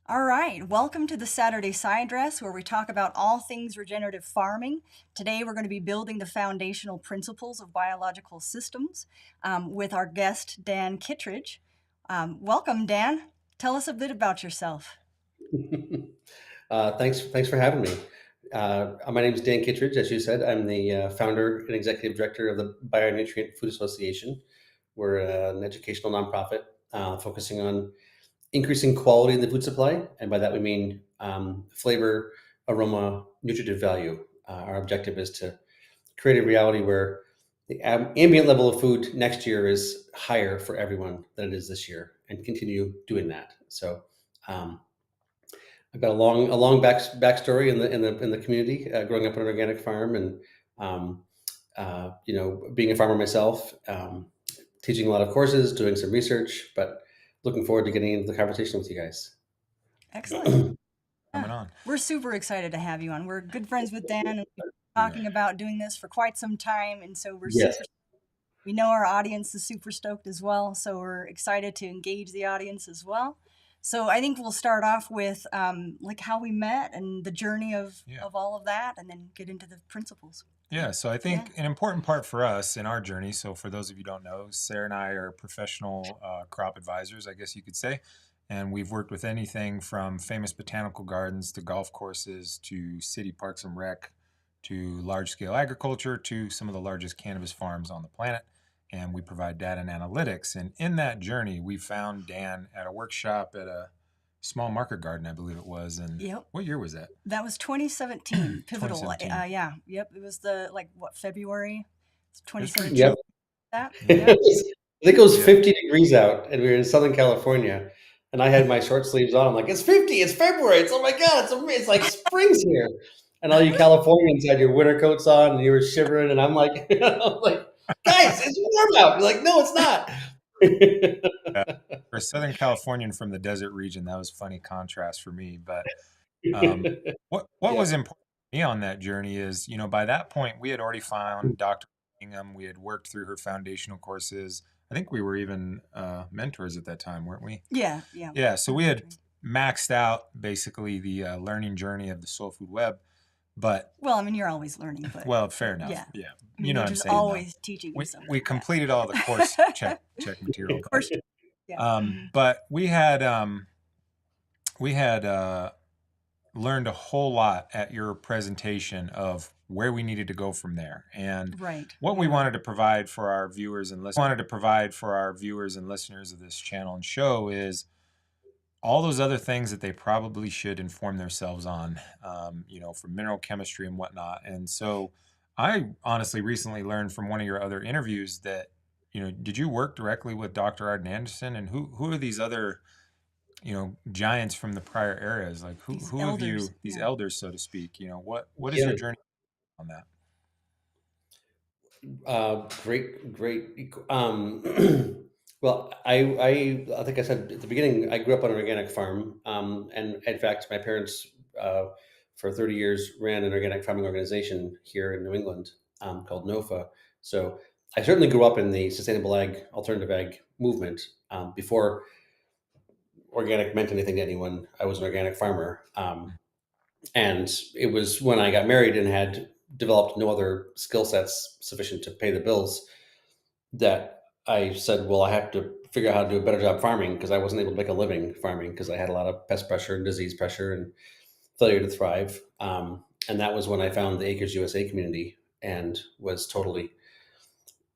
All right, welcome to the Saturday Side Dress, where we talk about all things regenerative farming. Today, we're going to be building the foundational principles of biological systems with our guest, Dan Kittredge. Welcome, Dan. Tell us a bit about yourself. Thanks for having me. My name is Dan Kittredge, as you said. I'm the founder and executive director of the Bionutrient Food Association. We're an educational nonprofit focusing on increasing quality in the food supply, and by that we mean flavor, aroma, nutritive value. Our objective is to create a reality where the ambient level of food next year is higher for everyone than it is this year, and continue doing that. So. I've got a long backstory in the community, growing up on an organic farm, and um, being a farmer myself, teaching a lot of courses, doing some research, but looking forward to getting into the conversation with you guys. Excellent. Coming Yeah, on. we're super excited to have you on. We're good friends with Dan, and we've been Yeah. talking about doing this for quite some time, and so Yes. we know our audience is super stoked as well, so we're excited to engage the audience as well. So I think we'll start off with like how we met and the journey Yeah. of all of that, and then get into the principles. Yeah. So I Yeah. think an important part for us in our journey. So for those of you who don't know, Sarah and I are professional crop advisors, I guess you could say. And we've worked with anything from famous botanical gardens to golf courses to city parks and rec to large scale agriculture to some of the largest cannabis farms on the planet. And we provide data and analytics. And in that journey, we found Dan at a workshop at a small market garden, I believe it was. And Yep. what year was that? That was 2017, pivotal. 2017. Yeah. Yep. It was the like what February, It was pretty 2017. Yep. chill. That. Yeah. Yep. I think it was Yeah. 50 degrees out, and we were in Southern California. And I had my short sleeves on. I'm like, it's 50. It's February. It's, oh my god. It's like spring's here. And all you Californians had your winter coats on, and you were shivering. And I'm like, I'm like, guys, it's warm out. You're like, no, it's not. Yeah. For a Southern Californian from the desert region, that was funny contrast for me. But um, what Yeah. was important to me on that journey is, by that point we had already found Dr. Bingham. We had worked through her foundational courses. I think we were even mentors at that time, weren't we? Yeah. Yeah. Yeah. So we had maxed out basically the learning journey of the soul food web. But Well, I mean, you're always learning, but well, fair enough. yeah. Yeah, I mean, you know you're what I'm just saying though. always teaching me We something. we Yeah. completed all the course check material, Of course. Yeah. but we had learned a whole lot at your presentation of where we needed to go from there, and Right. what we wanted to provide for our viewers and listeners of this channel and show is all those other things that they probably should inform themselves on, from mineral chemistry and whatnot. And so I honestly recently learned from one of your other interviews that, did you work directly with Dr. Arden Anderson, and who are these other, giants from the prior eras? Like These who have elders. these Yeah. elders, so to speak, what is Yeah. your journey on that? Great. Well, I think I said at the beginning, I grew up on an organic farm, and in fact, my parents for 30 years ran an organic farming organization here in New England called NOFA. So I certainly grew up in the sustainable ag, alternative ag movement. Before organic meant anything to anyone, I was an organic farmer. And it was when I got married and had developed no other skill sets sufficient to pay the bills that I said, well, I have to figure out how to do a better job farming because I wasn't able to make a living farming because I had a lot of pest pressure and disease pressure and failure to thrive. And that was when I found the Acres USA community and was totally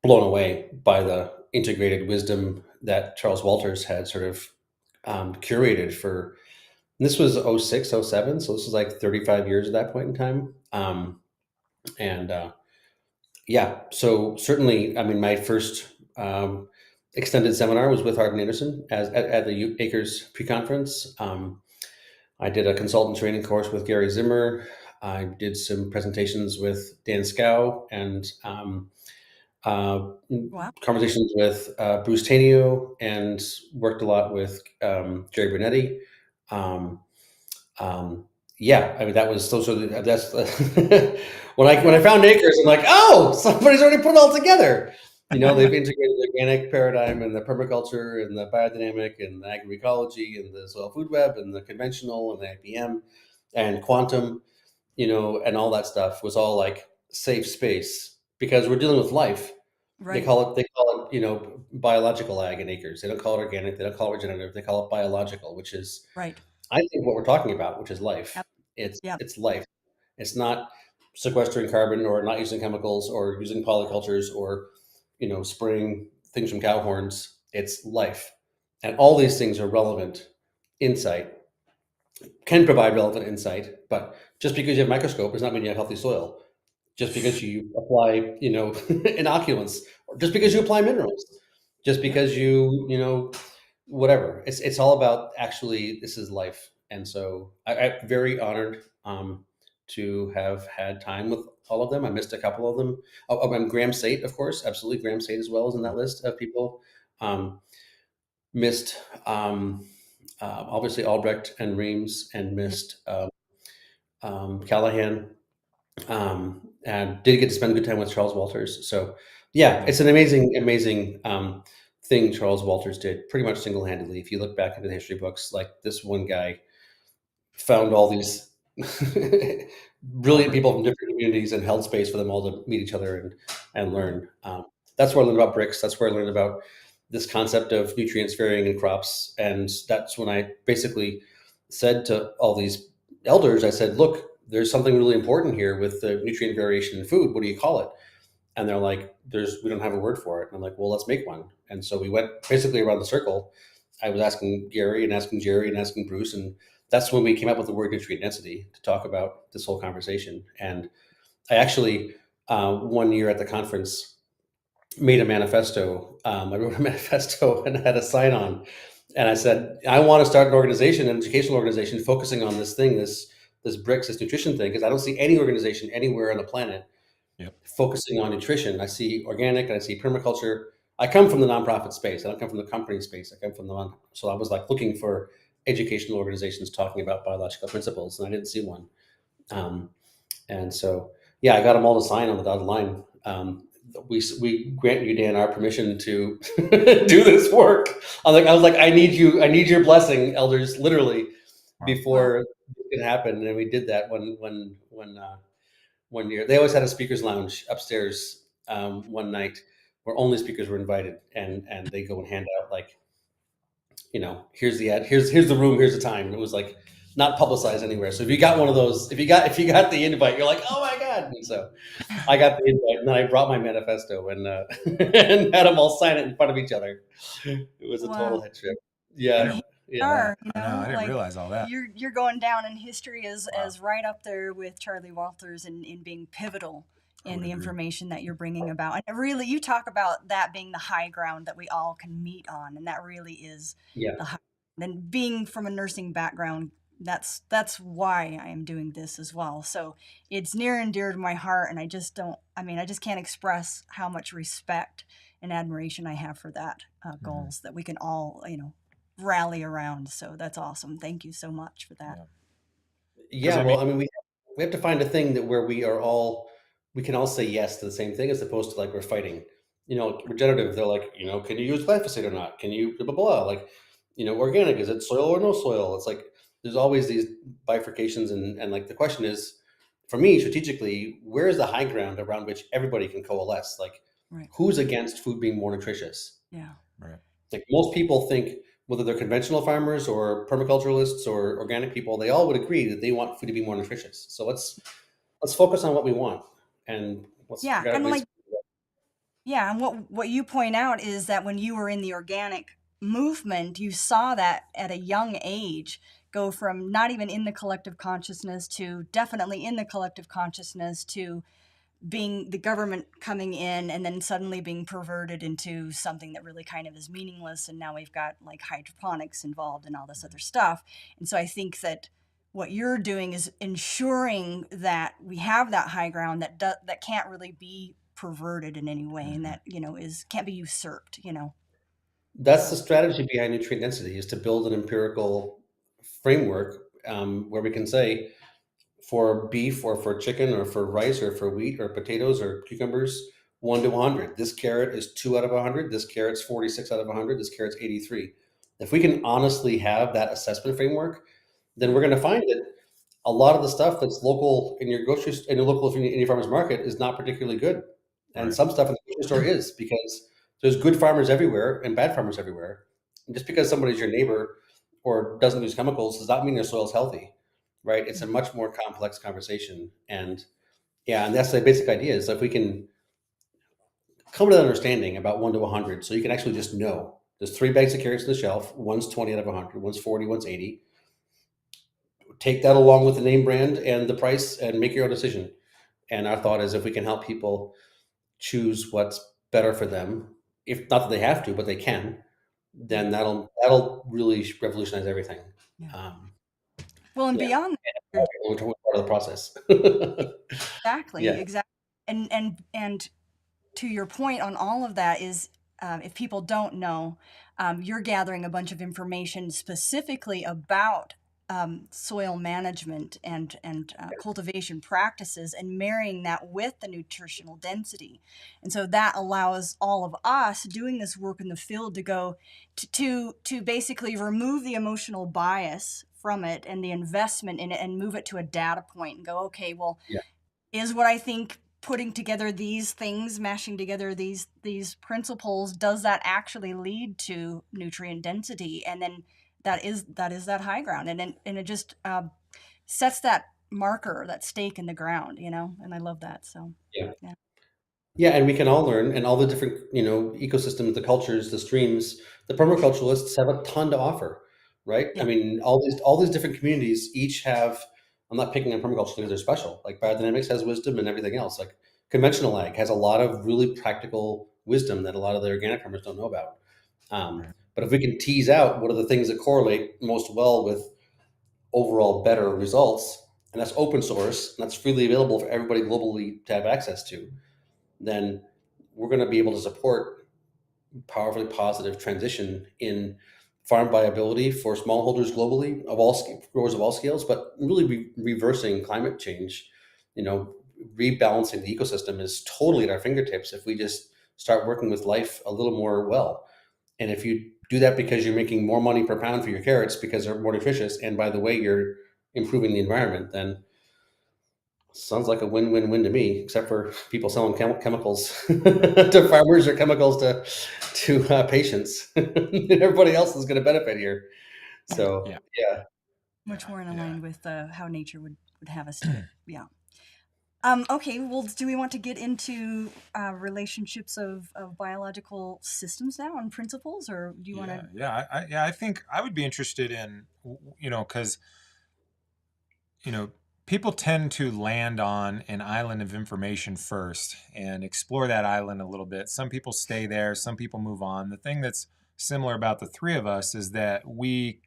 blown away by the integrated wisdom that Charles Walters had sort of curated for. This was 06, 07, so this was like 35 years at that point in time. And Yeah, so certainly, I mean, my first extended seminar was with Arden Anderson at the Acres pre-conference. I did a consultant training course with Gary Zimmer. I did some presentations with Dan Scow and Wow. conversations with Bruce Tainio, and worked a lot with Jerry Brunetti. Um, yeah, I mean that's when I found Acres, I'm like, oh, somebody's already put it all together. They've integrated the organic paradigm and the permaculture and the biodynamic and the agroecology and the soil food web and the conventional and the IPM and quantum, and all that stuff was all like safe space because we're dealing with life. Right. They call it, biological ag and acres. They don't call it organic. They don't call it regenerative. They call it biological, which is, Right. I think, what we're talking about, which is life. Yep. It's Yep. it's life. It's not sequestering carbon or not using chemicals or using polycultures or, spraying things from cow horns. It's life, and all these things are relevant insight, can provide relevant insight. But just because you have a microscope does not mean you have healthy soil. Just because you apply, inoculants, or just because you apply minerals, just Yep. because whatever. It's all about actually this is life, and so I'm very honored to have had time with all of them. I missed a couple of them. And Graham Sate, of course, absolutely. Graham Sate as well is in that list of people. Um, Missed obviously Albrecht and Reams, and Yep. missed Callahan, and did get to spend good time with Charles Walters. So yeah, Yeah. it's an amazing, amazing thing Charles Walters did pretty much single handedly. If you look back into the history books, like this one guy found all these brilliant people from different communities and held space for them all to meet each other and Right. learn. That's where I learned about bricks. That's where I learned about this concept of nutrients varying in crops. And that's when I basically said to all these elders, I said, look, there's something really important here with the nutrient variation in food. What do you call it? And they're like, we don't have a word for it. And I'm like, well, let's make one. And so we went basically around the circle. I was asking Gary and asking Jerry and asking Bruce, and that's when we came up with the word nutrient density to talk about this whole conversation. And I actually, one year at the conference, made a manifesto. I wrote a manifesto and had a sign on, and I said, I want to start an organization, an educational organization, focusing on this thing, this bricks, this nutrition thing, because I don't see any organization anywhere on the planet Yep. focusing on nutrition. I see organic and I see permaculture. I come from the nonprofit space. I don't come from the company space. I come from so I was like looking for educational organizations talking about biological principles, and I didn't see one. Um, and so, yeah, I got them all to sign on the dotted line. We grant you, Dan, our permission to do this work. I was like, I need your blessing, elders, literally, Wow. Well, before it can happen. And we did that one year. They always had a speakers lounge upstairs one night where only speakers were invited, and they go and hand out like, here's the ad, here's the room, here's the time. It was like not publicized anywhere. So if you got one of those, if you got the invite, you're like, oh my god. And so I got the invite, and then I brought my manifesto and and had them all sign it in front of each other. It was a wow. total head trip. I And Yeah, didn't. here we yeah. are, I know. I didn't like realize all that. you're going down in history Wow. as right up there with Charlie Walters in being pivotal I in would the agree. information that you're bringing about. And it really, you talk about that being the high ground that we all can meet on, and that really is Yeah. the high. And being from a nursing background, that's why I am doing this as well. So it's near and dear to my heart, and I just don't. I mean, I just can't express how much respect and admiration I have for that Hmm. goals that we can all, rally around. So that's awesome. Thank you so much for that. Yeah. Because Yeah, I mean, well, I mean, we have to find a thing that where we can all say yes to the same thing, as opposed to like we're fighting. Regenerative, they're like, can you use glyphosate or not? Can you blah blah blah? Like, organic, is it soil or no soil? It's like there's always these bifurcations, and like the question is, for me, strategically, where is the high ground around which everybody can coalesce? Like, Right. who's against food being more nutritious? Yeah. right. Like most people think, whether they're conventional farmers or permaculturalists or organic people, they all would agree that they want food to be more nutritious. So let's focus on what we want, and let's Yeah. figure out And ways. like, yeah. And what you point out is that when you were in the organic movement, you saw that at a young age go from not even in the collective consciousness to definitely in the collective consciousness to being the government coming in and then suddenly being perverted into something that really kind of is meaningless. And now we've got like hydroponics involved and all this other stuff. And so I think that what you're doing is ensuring that we have that high ground that can't really be perverted in any way, and Hmm. that is can't be usurped. That's the So strategy behind nutrient density, is to build an empirical framework, where we can say, for beef or for chicken or for rice or for wheat or potatoes or cucumbers, 1 to 100. This carrot is 2 out of 100. This carrot's 46 out of 100. This carrot's 83. If we can honestly have that assessment framework, then we're going to find that a lot of the stuff that's local in your grocery in your local in your farmer's market is not particularly good, and Right. some stuff in the grocery store is, because there's good farmers everywhere and bad farmers everywhere. And just because somebody's your neighbor or doesn't use chemicals does not mean their soil's healthy, right? It's a much more complex conversation, and yeah, and that's the basic idea is if we can come to that understanding about 1 to 100, so you can actually just know there's 3 bags of carrots on the shelf. One's 20 out of 100. One's 40. One's 80. Take that along with the name brand and the price and make your own decision. And our thought is if we can help people choose what's better for them, if not that they have to, but they can, then that'll really revolutionize everything. Yeah. Um, Well, and yeah, beyond that, we're part of the process. exactly, Yeah, exactly. And to your point on all of that is, if people don't know, you're gathering a bunch of information specifically about soil management and cultivation practices, and marrying that with the nutritional density. And so that allows all of us doing this work in the field to go to basically remove the emotional bias from it and the investment in it, and move it to a data point and go, okay, well, yeah, is what I think putting together these things, mashing together these principles, does that actually lead to nutrient density? And then that is that high ground, and it just sets that marker, that stake in the ground, and I love that. So yeah. yeah. Yeah, and we can all learn, and all the different, ecosystems, the cultures, the streams. The permaculturalists have a ton to offer, right? I Yeah. mean, all these different communities each have. I'm not picking on permaculture because they're special. Like biodynamics has wisdom and everything else. Like conventional ag has a lot of really practical wisdom that a lot of the organic farmers don't know about. Right. But if we can tease out what are the things that correlate most well with overall better results, and that's open source, and that's freely available for everybody globally to have access to, then we're going to be able to support powerfully positive transition in farm viability for smallholders globally of all growers of all scales, but really reversing climate change. You know, rebalancing the ecosystem is totally at our fingertips if we just start working with life a little more well. And if you do that because you're making more money per pound for your carrots because they're more nutritious, and by the way, you're improving the environment, then sounds like a win-win-win to me, except for people selling chemicals to farmers or chemicals to patients. Everybody else is going to benefit here. Yeah. So Yeah. yeah, Much more in Yeah. aligned with how nature would have us do it. Yeah. Okay, well, do we want to get into relationships of biological systems now and principles, or do you want Yeah. to? Yeah. I think I would be interested in, because, you know, people tend to land on an island of information first and explore that island a little bit. Some people stay there, some people move on. The thing that's similar about the three of us is that we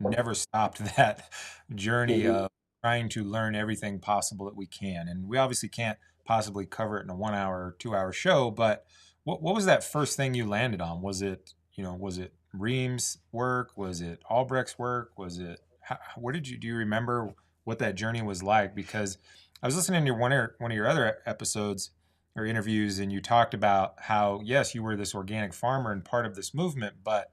never stopped that journey mhm. of trying to learn everything possible that we can. And we obviously can't possibly cover it in a 1 hour or 2 hour show, but what was that first thing you landed on? Was it Ream's work? Was it Albrecht's work? Where do you remember what that journey was like? Because I was listening to one of your other episodes or interviews, and you talked about how, yes, you were this organic farmer and part of this movement, but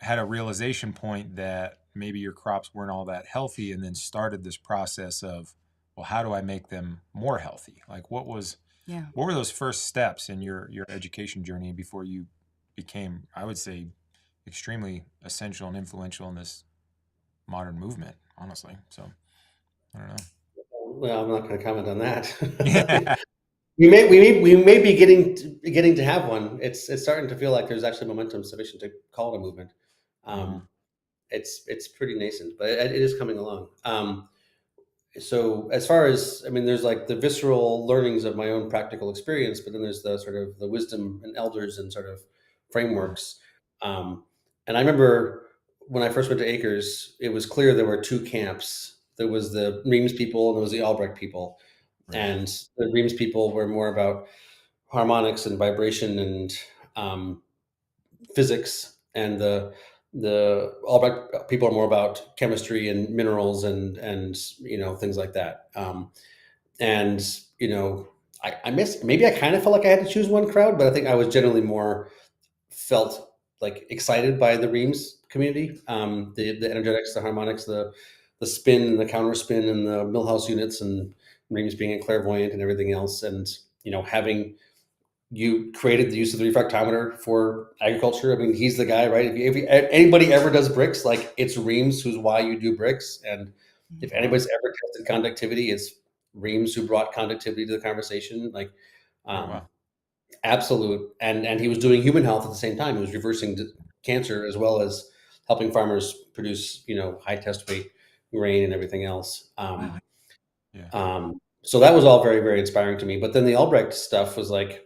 had a realization point that maybe your crops weren't all that healthy, and then started this process of, well, how do I make them more healthy? Like, Yeah. what were those first steps in your education journey before you became, I would say, extremely essential and influential in this modern movement, honestly? So I don't know. Well, I'm not going to comment on that. Yeah. We may be getting to have one. It's starting to feel like there's actually momentum sufficient to call it a movement. Uh, Um, it's pretty nascent, but it is coming along. So as far as, I mean, there's like the visceral learnings of my own practical experience, but then there's the sort of the wisdom and elders and sort of mm, frameworks. Um, and I remember when I first went to Acres, it was clear there were two camps. There was the Reams people and there was the Albrecht people. right. And the Reams people were more about harmonics and vibration and physics, and the Albrecht people are more about chemistry and minerals and things like that. And you know, I miss, maybe I kind of felt like I had to choose one crowd, but I think I was generally more felt like excited by the Reams community, the energetics, the harmonics, the spin and the counter spin and the Millhouse units and Reams being a clairvoyant and everything else. And, having you created the use of the refractometer for agriculture. I mean, he's the guy, right? If anybody ever does bricks, like it's Reams who's why you do bricks. And if Mhm. Wow. anybody's ever tested conductivity, it's Reams who brought conductivity to the conversation. Like, Oh, um, wow. absolute. And he was doing human health at the same time. He was reversing cancer as well as helping farmers produce, high test weight grain and everything else. Mhm. Yeah. So that was all very, very inspiring to me. But then the Albrecht stuff was like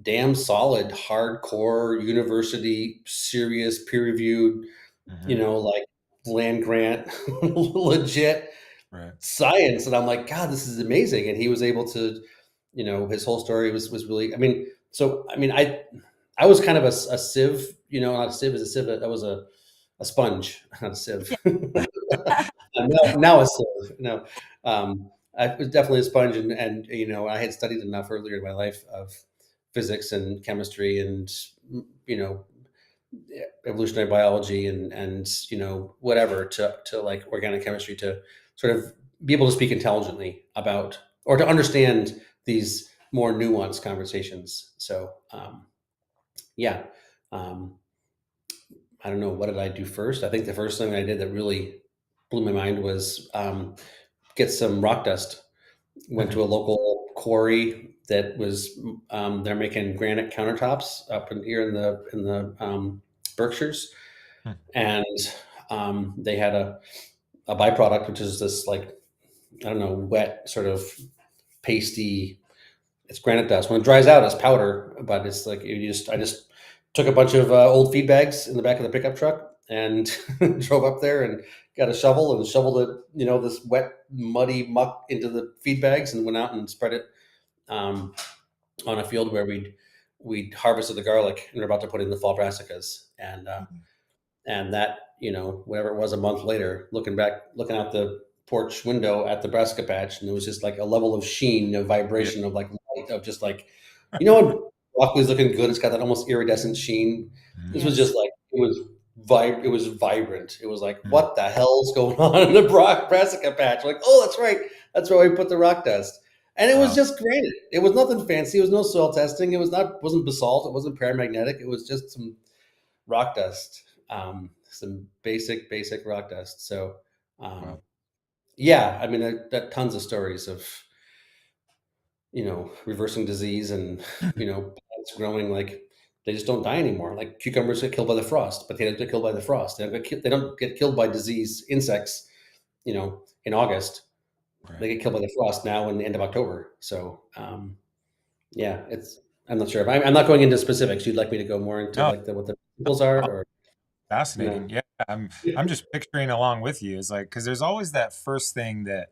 damn solid, hardcore, university, serious, peer reviewed, Hmm. like land grant, legit Right. science. And I'm like, God, this is amazing. And he was able to, his whole story was really, I mean, so, I mean, I was kind of a sieve, not a sieve is a sieve. I was a sponge, not a sieve. Yeah. Now a sieve. No, I was definitely a sponge, and I had studied enough earlier in my life of physics and chemistry and you know evolutionary biology and whatever to like organic chemistry to sort of be able to speak intelligently about or to understand these more nuanced conversations. So yeah, um, I don't know, what did I do first. I think the first thing I did that really blew my mind was get some rock dust. Went Hmm. to a local quarry that was they're making granite countertops up in here in the Berkshires, and they had a byproduct which is this like I don't know wet sort of pasty. It's granite dust. When it dries out, it's powder, but it's like I just took a bunch of old feed bags in the back of the pickup truck and drove up there and got a shovel and shoveled it, this wet, muddy muck into the feed bags and went out and spread it um, on a field where we'd harvested the garlic and we're about to put in the fall brassicas. And that, whatever it was a month later, looking out the porch window at the brassica patch, and it was just like a level of sheen, Yeah. vibration of like light, of just like, when broccoli's looking good, it's got that almost iridescent sheen. This was Yes. just like, it was vibrant. It was like, Mm. what the hell's going on in the brassica patch? Like, oh, that's right. That's where we put the rock dust. And it was Wow. just granite. It was nothing fancy. It was no soil testing. Wasn't basalt. It wasn't paramagnetic. It was just some rock dust, some basic rock dust. So, Wow. um, yeah, I mean, that tons of stories of reversing disease and plants growing like they just don't die anymore. Like cucumbers get killed by the frost, but they don't get killed by the frost. They don't get killed by disease insects. In August, Right. they get killed by the frost now in the end of October. So, yeah, it's. I'm not sure. I'm not going into specifics. You'd like me to go more into No, like what the principles are, no, or fascinating. no? Yeah. I'm just picturing along with you. It's like, because there's always that first thing that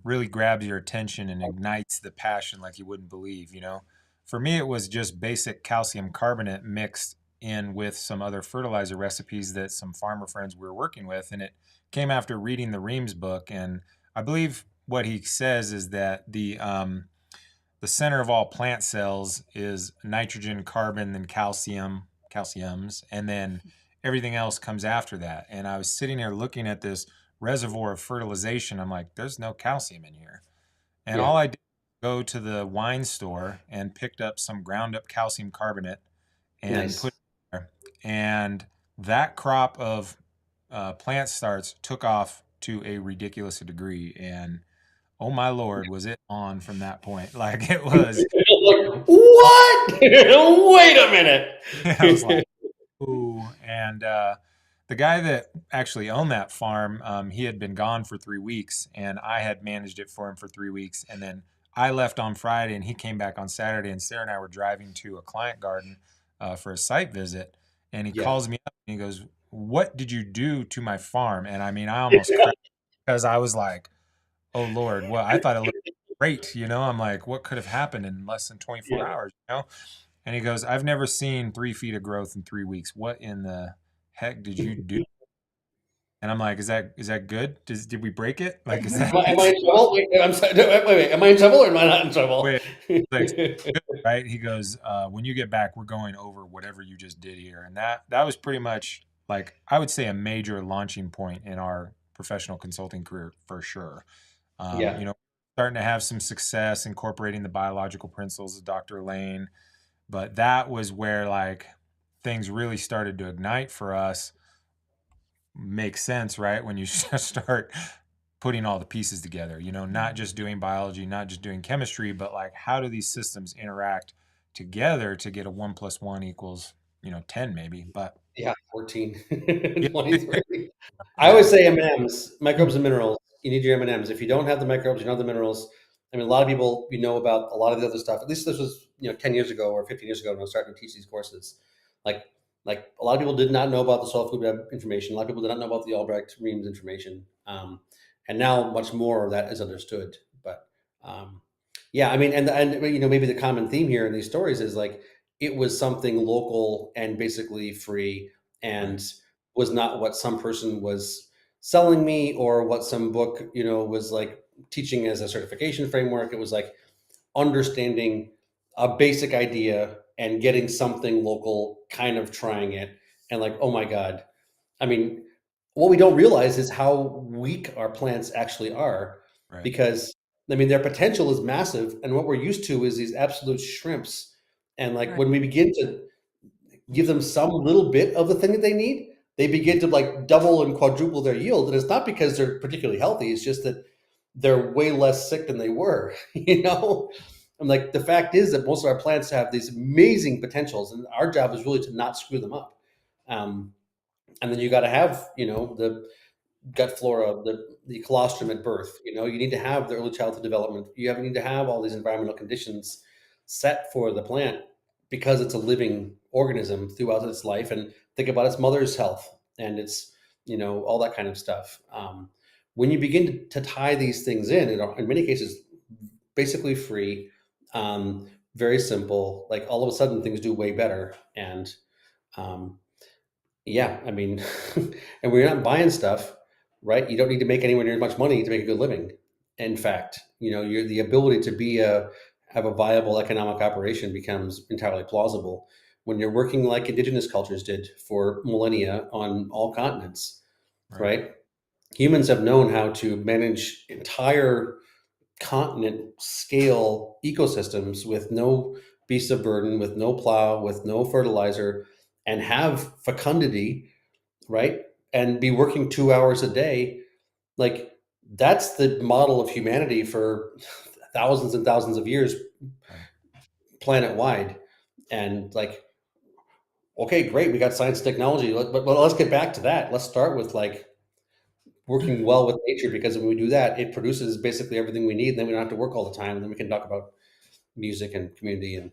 really grabs your attention and ignites the passion like you wouldn't believe, you know? For me, it was just basic calcium carbonate mixed in with some other fertilizer recipes that some farmer friends we were working with. And it came after reading the Reams book. And I believe what he says is that the center of all plant cells is nitrogen, carbon, then calciums, and then everything else comes after that. And I was sitting here looking at this reservoir of fertilization. I'm like, there's no calcium in here. And Yeah, all I did was go to the wine store and picked up some ground up calcium carbonate and nice. put it there. And that crop of plant starts took off to a ridiculous degree. And oh my Lord, was it on from that point? Like it was, Like, what? Wait a I was minute. like, ooh. And the guy that actually owned that farm, he had been gone for 3 weeks, and I had managed it for him for 3 weeks. And then I left on Friday, and he came back on Saturday. And Sarah and I were driving to a client garden for a site visit, and he Yeah. calls me up and he goes, "What did you do to my farm?" And I mean, I almost cried because I was like, "Oh Lord, well, I thought it looked great." You know, I'm like, "What could have happened in less than 24 Yeah. hours?" You know. And he goes, "I've never seen 3 feet of growth in 3 weeks. What in the heck did you do?" And I'm like, is that good? Did we break it? Like, is that Am I in trouble? Wait, I'm sorry. No, wait. Am I in trouble or am I not in trouble? wait? Like, good, right? He goes, when you get back, we're going over whatever you just did here, and that was pretty much like I would say a major launching point in our professional consulting career for sure. Yeah. Starting to have some success incorporating the biological principles of Dr. Lane, but that was where like things really started to ignite for us. Makes sense, right? When you start putting all the pieces together, not just doing biology, not just doing chemistry, but like how do these systems interact together to get a 1+1 equals 10 maybe. But Yeah, 14, yeah, 23. I yeah, always say M&Ms, microbes and minerals. You need your M&Ms. If you don't have the microbes, you don't have the minerals. I mean, a lot of people, about a lot of the other stuff. At least this was, 10 years ago or 15 years ago when I was starting to teach these courses. Like, like a lot of people did not know about the soil food web information. A lot of people did not know about the Albrecht Reams information. And now much more of that is understood. But yeah, I mean, and maybe the common theme here in these stories is like it was something local and basically free right, and was not what some person was selling me or what some book, was like teaching as a certification framework. It was like understanding a basic idea and getting something local, kind of trying it, and like, oh my God. I mean, what we don't realize is how weak our plants actually are right, because I mean their potential is massive and what we're used to is these absolute shrimps. And like Right. when we begin to give them some little bit of the thing that they need, they begin to like double and quadruple their yield. And it's not because they're particularly healthy, it's just that they're way less sick than they were, you know? And like the fact is that most of our plants have these amazing potentials, and our job is really to not screw them up. Um, and then you got to have, the gut flora, the colostrum at birth. You need to have the early childhood development. Need to have all these environmental conditions set for the plant because it's a living organism throughout its life. And think about its mother's health and its, all that kind of stuff. When you begin to tie these things in many cases, basically free, very simple. Like all of a sudden, things do way better. And um, yeah, I mean, and when you're not buying stuff, right? You don't need to make anywhere near as much money to make a good living. In fact, you're the ability to have a viable economic operation becomes entirely plausible when you're working like indigenous cultures did for millennia on all continents, right, right? Humans have known how to manage entire continent scale ecosystems with no beast of burden, with no plow, with no fertilizer, and have fecundity, right? And be working 2 hours a day. Like that's the model of humanity for thousands and thousands of years, right. planet wide. And like, okay, great, we got science and technology, but let's get back to that. Let's start with like working well with nature because when we do that, it produces basically everything we need. And then we don't have to work all the time. And then we can talk about music and community and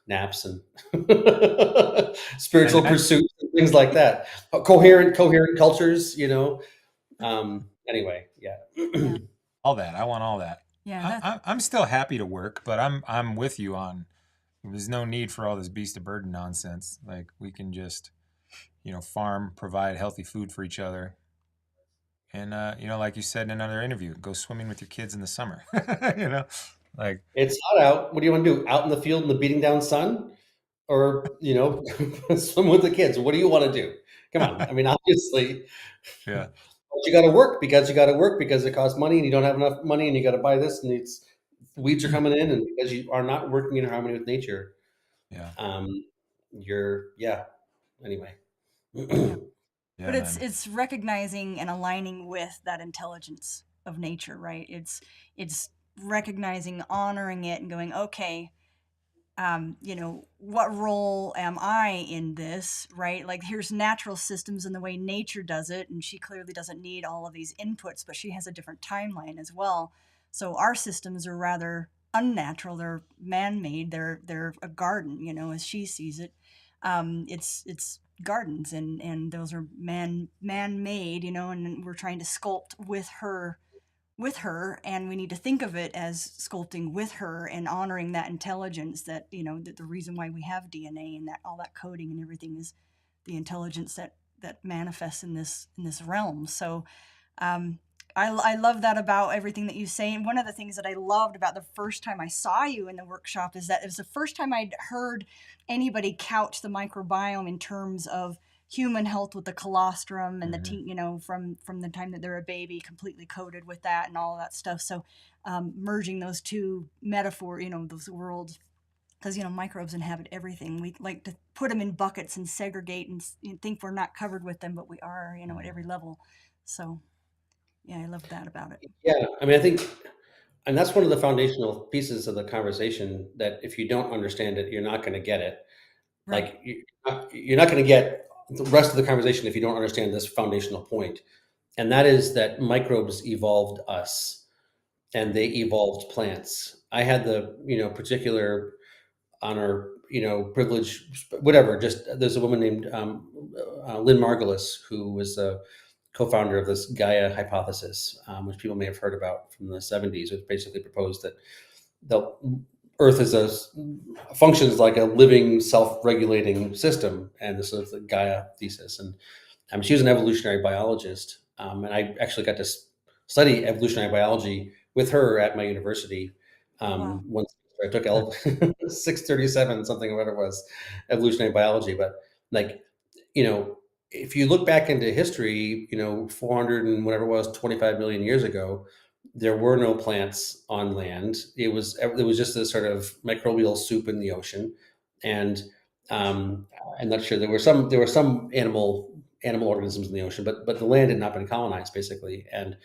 naps and And spiritual that, pursuits and things like that. Coherent cultures, Anyway, yeah. Yeah. all that, I want all that. Yeah. I'm still happy to work, but I'm with you on. There's no need for all this beast of burden nonsense. Like we can just, farm, provide healthy food for each other, and like you said in another interview, go swimming with your kids in the summer. you know, like It's hot out. What do you want to do? Out in the field in the beating down sun? Or, swim with the kids? What do you want to do? Come on. I mean, obviously, yeah, but you got to work because it costs money and you don't have enough money and you got to buy this and it's weeds are coming in and because you are not working in harmony with nature, yeah, um, yeah. Anyway. Yeah. yeah, But it's man. it's recognizing and aligning with that intelligence of nature, right? It's recognizing, honoring it, and going, okay, what role am I in this, right? Like, here's natural systems and the way nature does it, and she clearly doesn't need all of these inputs, but she has a different timeline as well. So our systems are rather unnatural. They're man-made. They're a garden, as she sees it. It's gardens, and those are man-made, and we're trying to sculpt with her, and we need to think of it as sculpting with her and honoring that intelligence, that the reason why we have DNA and that all that coding and everything is the intelligence that that manifests in this realm. So I love that about everything that you say. And one of the things that I loved about the first time I saw you in the workshop is that it was the first time I'd heard anybody couch the microbiome in terms of human health with the colostrum and the from the time that they're a baby, completely coated with that and all of that stuff. So merging those two metaphor, those worlds, because microbes inhabit everything. We like to put them in buckets and segregate and think we're not covered with them, but we are, at every level. So yeah, I love that about it. Yeah, I mean, I think, and that's one of the foundational pieces of the conversation, that if you don't understand it, you're not going to get it. Right. Like you're not going to get the rest of the conversation if you don't understand this foundational point. And that is that microbes evolved us and they evolved plants. I had the, particular honor, privilege, whatever. Just there's a woman named Lynn Margulis, who was a co-founder of this Gaia hypothesis, which people may have heard about from the 70s, which basically proposed that the Earth functions like a living, self-regulating system, and this is the Gaia thesis. And she was an evolutionary biologist, and I actually got to study evolutionary biology with her at my university. Wow. Once I took 637 something or whatever it was, evolutionary biology. But like, if you look back into history, 400 and whatever it was, 25 million years ago, there were no plants on land. It was just this sort of microbial soup in the ocean. And I'm not sure, there were some animal organisms in the ocean, but the land had not been colonized, basically. And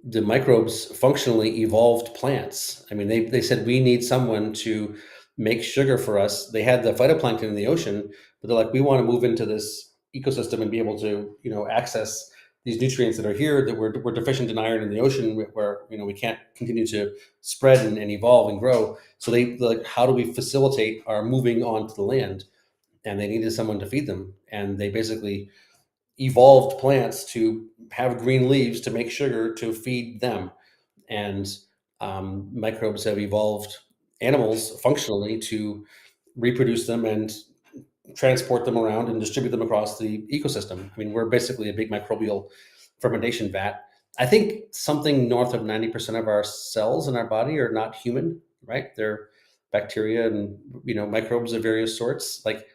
the microbes functionally evolved plants. I mean, they said, we need someone to make sugar for us. They had the phytoplankton in the ocean, but they're like, we want to move into this ecosystem and be able to, access these nutrients that are here, that we're deficient in iron in the ocean, where we can't continue to spread and evolve and grow. So they like, how do we facilitate our moving onto the land? And they needed someone to feed them, and they basically evolved plants to have green leaves to make sugar to feed them. And microbes have evolved animals functionally to reproduce them and transport them around and distribute them across the ecosystem. I mean, we're basically a big microbial fermentation vat. I think something north of 90% of our cells in our body are not human, right? They're bacteria and microbes of various sorts. Like,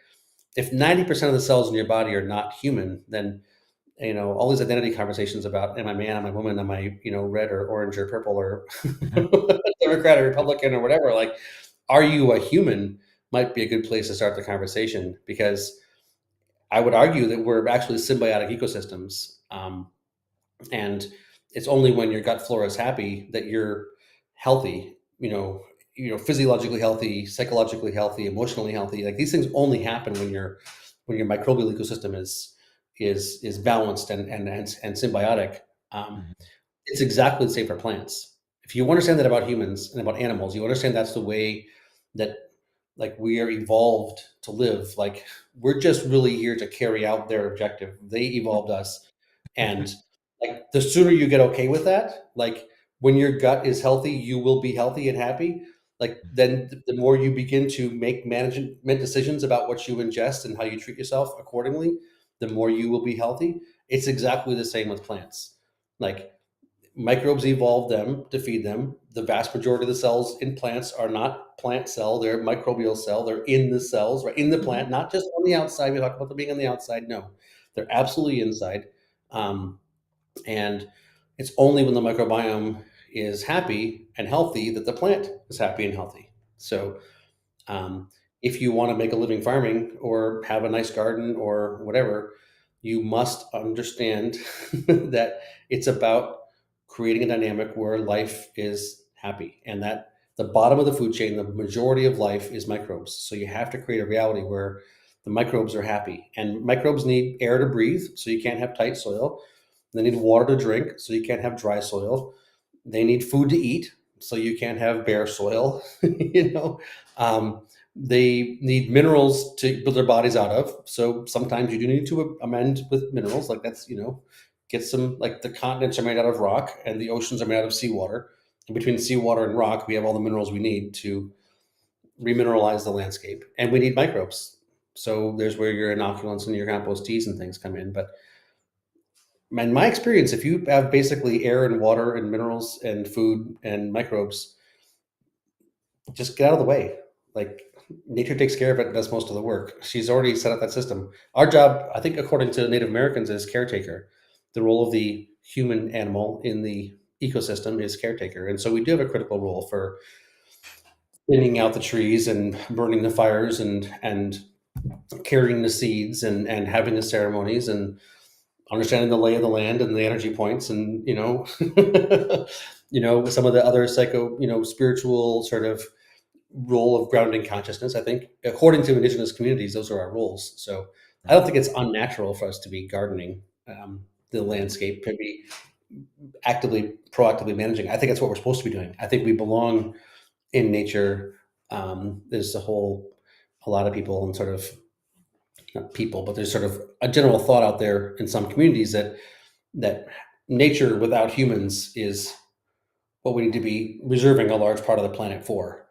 if 90% of the cells in your body are not human, then all these identity conversations about, am I man, am I woman, am I red or orange or purple or Democrat or Republican or whatever, like, are you a human, might be a good place to start the conversation, because I would argue that we're actually symbiotic ecosystems. And it's only when your gut flora is happy that you're healthy, physiologically healthy, psychologically healthy, emotionally healthy. Like, these things only happen when your microbial ecosystem is balanced and symbiotic. It's exactly the same for plants. If you understand that about humans and about animals, you understand that's the way that, like, we are evolved to live. Like, we're just really here to carry out their objective. They evolved us. And like, the sooner you get okay with that, like, when your gut is healthy, you will be healthy and happy. Like, then the more you begin to make management decisions about what you ingest and how you treat yourself accordingly, the more you will be healthy. It's exactly the same with plants. Like, microbes evolved them to feed them. The vast majority of the cells in plants are not plant cell, they're microbial cell. They're in the cells, right? In the plant, not just on the outside. We talk about them being on the outside. No, they're absolutely inside. And it's only when the microbiome is happy and healthy that the plant is happy and healthy. So if you want to make a living farming or have a nice garden or whatever, you must understand that it's about creating a dynamic where life is happy, and that the bottom of the food chain, the majority of life, is microbes. So you have to create a reality where the microbes are happy, and microbes need air to breathe, so you can't have tight soil. They need water to drink, so you can't have dry soil. They need food to eat, so you can't have bare soil. They need minerals to build their bodies out of. So sometimes you do need to amend with minerals. Like, that's, get some, like, the continents are made out of rock and the oceans are made out of seawater. And between seawater and rock, we have all the minerals we need to remineralize the landscape. And we need microbes. So there's where your inoculants and your compost teas and things come in. But in my experience, if you have basically air and water and minerals and food and microbes, just get out of the way. Like nature takes care of it and does most of the work. She's already set up that system. Our job, I think, according to Native Americans, is caretaker. The role of the human animal in the ecosystem is caretaker. And so we do have a critical role for thinning out the trees and burning the fires and carrying the seeds and having the ceremonies and understanding the lay of the land and the energy points and some of the other spiritual sort of role of grounding consciousness. I think according to Indigenous communities, those are our roles. So I don't think it's unnatural for us to be gardening the landscape, to be actively, proactively managing. I think that's what we're supposed to be doing. I think we belong in nature. There's a lot of people and sort of not people, but there's sort of a general thought out there in some communities that nature without humans is what we need to be reserving a large part of the planet for.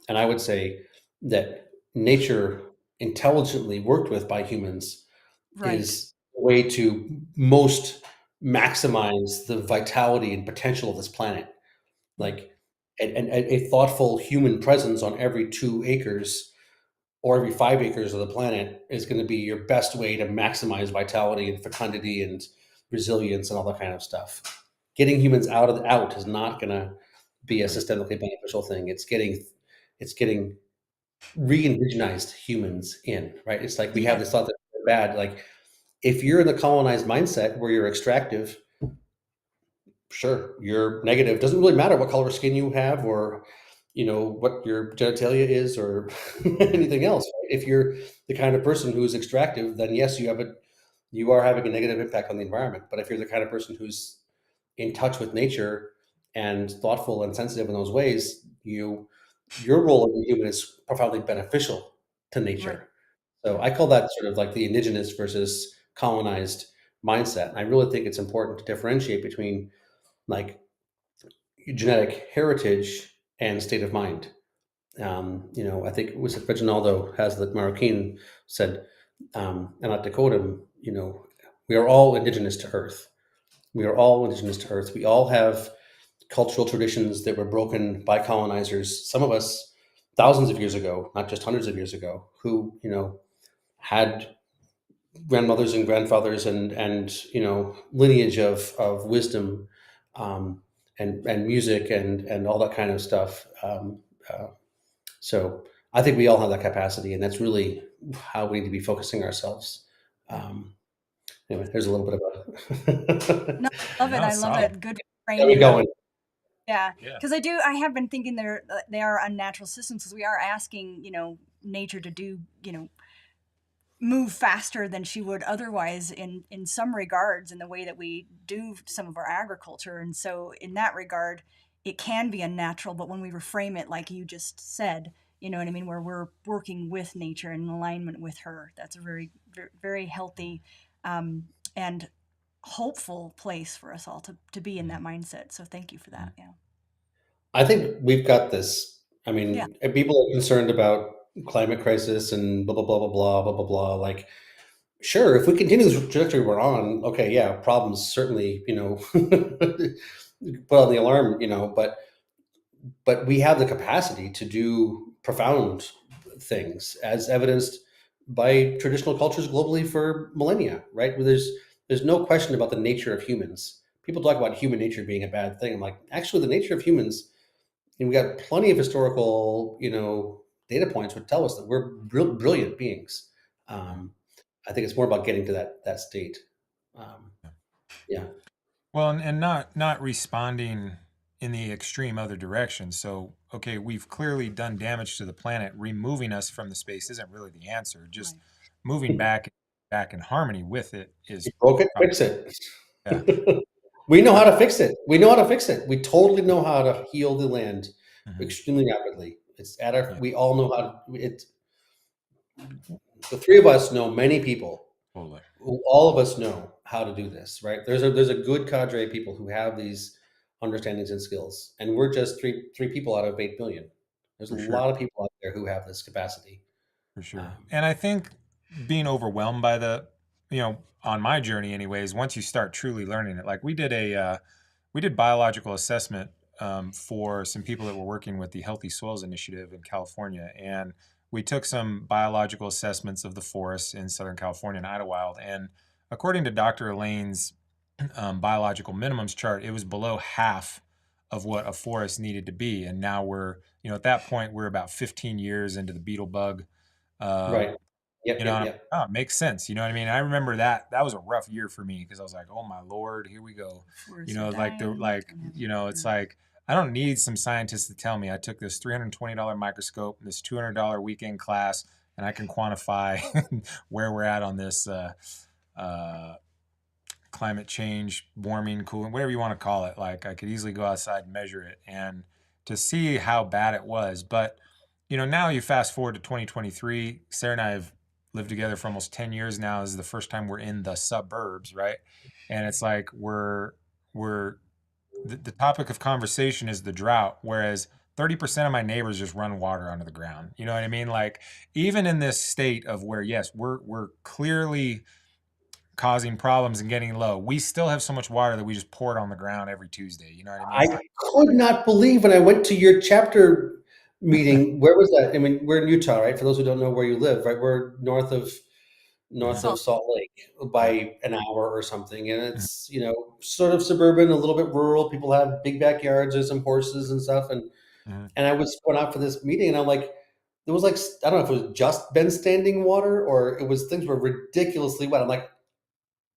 And I would say that nature intelligently worked with by humans Right. is a way to most maximize the vitality and potential of this planet. Like a thoughtful human presence on every 2 acres or every 5 acres of the planet is going to be your best way to maximize vitality and fecundity and resilience and all that kind of stuff. Getting humans out is not going to be a Right. systemically beneficial thing. It's getting re-indigenized humans in, right? It's like we have Yeah. this thought that we're bad. Like if you're in the colonized mindset where you're extractive, sure, you're negative. Doesn't really matter what color skin you have or what your genitalia is or anything else. Right? If you're the kind of person who's extractive, then yes, you are having a negative impact on the environment. But if you're the kind of person who's in touch with nature and thoughtful and sensitive in those ways, your role as a human is profoundly beneficial to Right. nature. So I call that sort of like the indigenous versus colonized mindset. And I really think it's important to differentiate between like genetic heritage and state of mind. I think it was Reginaldo has the Marroquin said, and not Dakota, we are all indigenous to Earth. We are all indigenous to Earth. We all have cultural traditions that were broken by colonizers. Some of us thousands of years ago, not just hundreds of years ago, who had grandmothers and grandfathers and lineage of wisdom and music and all that kind of stuff. Uh, so I think we all have that capacity, and that's really how we need to be focusing ourselves. Yeah. Um, anyway, there's a little bit of a No, I love it. No, I love solid. it. Good there we framing of go. yeah, Yeah. because I have been thinking they are unnatural systems because we are asking nature to do move faster than she would otherwise in some regards in the way that we do some of our agriculture, and so in that regard it can be unnatural, but when we reframe it like you just said, you know what I mean, where we're working with nature in alignment with her, that's a very healthy um, and hopeful place for us all to be in Mhm. that mindset, so thank you for that. Mhm. Yeah. I think we've got this. I Yeah. mean, people are concerned about climate crisis and blah blah blah blah blah blah blah blah. Like, sure, if we continue the trajectory we're on, okay, yeah, problems certainly, put on the alarm, but we have the capacity to do profound things, as evidenced by traditional cultures globally for millennia, right? Where there's no question about the nature of humans. People talk about human nature being a bad thing. I'm like, actually, the nature of humans, and we got plenty of historical, data points would tell us that we're brilliant beings. Yeah. Um, I think it's more about getting to that state. Um, Yeah. yeah, Well, and not responding in the extreme other direction. So, okay, we've clearly done damage to the planet. Removing us from the space isn't really the answer. Just Right. moving back in harmony with it is you broke it, probably, fix it. yeah. We know how Yeah. to fix it. We know how to fix it. We totally know how to heal the land Mhm. extremely rapidly. It's at our. Yeah. We all know how to. It. The three of us know many people Totally. who all of us know how to do this, right? There's a good cadre of people who have these understandings and skills, and we're just three people out of 8 billion. There's a For sure. lot of people out there who have this capacity. For sure. Um, And I think being overwhelmed by the, on my journey anyways, once you start truly learning it. Like we did biological assessment for some people that were working with the Healthy Soils Initiative in California, and we took some biological assessments of the forests in Southern California and Idlewild. And according to Dr. Elaine's biological minimums chart, it was below half of what a forest needed to be. And now we're, at that point, we're about 15 years into the beetle bug. Uh, Right. Yep. Yep. and I'm like, Yep. oh, it makes sense. You know what I mean? I remember that was a rough year for me because I was like, oh my Lord, here we go. Forests are Like dying. it's like I don't need some scientists to tell me. I took this $320 microscope, this $200 weekend class, and I can quantify where we're at on this uh, climate change, warming, cooling, whatever you want to call it. Like I could easily go outside and measure it and to see how bad it was. But now you fast forward to 2023. Sarah and I have lived together for almost 10 years now. This is the first time we're in the suburbs, right? And it's like we're the topic of conversation is the drought, whereas 30% of my neighbors just run water under the ground. You know what I mean? Like even in this state of where yes, we're clearly causing problems and getting low, we still have so much water that we just pour it on the ground every Tuesday. You know what I mean? I could not believe when I went to your chapter meeting. Where was that? I mean, we're in Utah, right? For those who don't know where you live, right? We're north Mhm, of So Salt Lake yeah. by an hour or something, and Mhm, it's sort of suburban, a little bit rural. People have big backyards. There's some horses and stuff, mhm, and I was going out for this meeting, and I'm like, there was like I don't know if it was just been standing water or it was things were ridiculously wet. I'm like,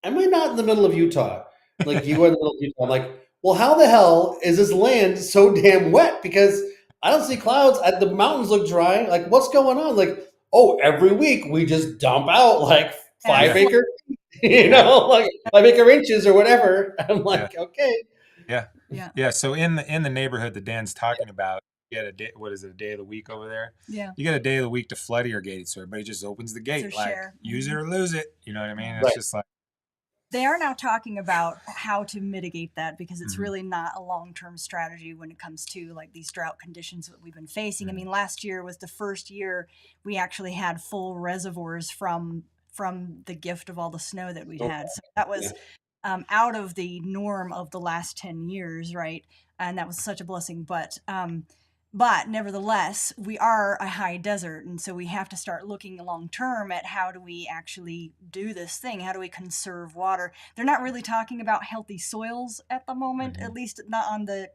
am I not in the middle of Utah? Like you are in the middle of Utah. I'm like, well, how the hell is this land so damn wet? Because I don't see clouds. The mountains look dry. Like, what's going on? Like, oh, every week we just dump out like and five yeah, flood. acre, yeah, like 5 acre inches or whatever. I'm yeah, like, okay, yeah, Yeah, yeah. So in the neighborhood that Dan's talking about, you get a day. What is it? A day of the week over there. yeah. You get a day of the week to flood irrigate, so everybody just opens the It's their gate, like share. use it or lose it. You know what I mean? Yeah. It's right. just like, They are now talking about how to mitigate that because it's mhm, really not a long-term strategy when it comes to like these drought conditions that we've been facing. I mhm, mean, last year was the first year we actually had full reservoirs from the gift of all the snow that we'd Okay. had. So that Yeah. was out of the norm of the last 10 years, right? And that was such a blessing. But nevertheless, we are a high desert. And so we have to start looking long term at how do we actually do this thing? How do we conserve water? They're not really talking about healthy soils at the moment, at mhm, least not on the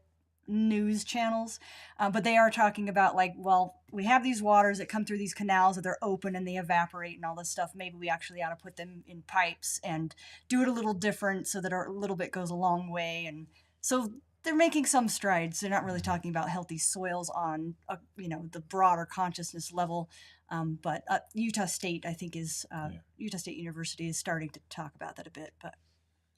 news channels. But they are talking about, like, well, we have these waters that come through these canals that they're open and they evaporate and all this stuff. Maybe we actually ought to put them in pipes and do it a little different so that a little bit goes a long way. And so they're making some strides. They're not really mhm, talking about healthy soils on the broader consciousness level. But Utah State, I think, is yeah. Utah State University is starting to talk about that a bit. But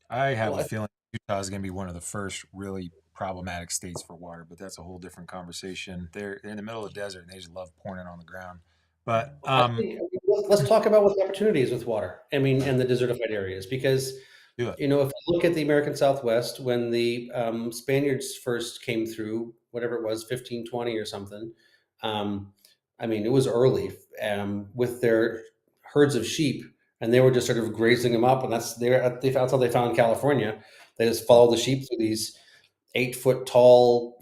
I have Well, a feeling Utah is going to be one of the first really problematic states for water, but that's a whole different conversation. They're in the middle of the desert and they just love pouring it on the ground. But I think let's talk about what the opportunities with water. I mean, and the desertified areas, because do it. if you look at the American Southwest, when the Spaniards first came through, whatever it was, 1520 or something, um, I mean, it was early with their herds of sheep, and they were just sort of grazing them up, and that's how they found California. They just followed the sheep through these 8 foot tall,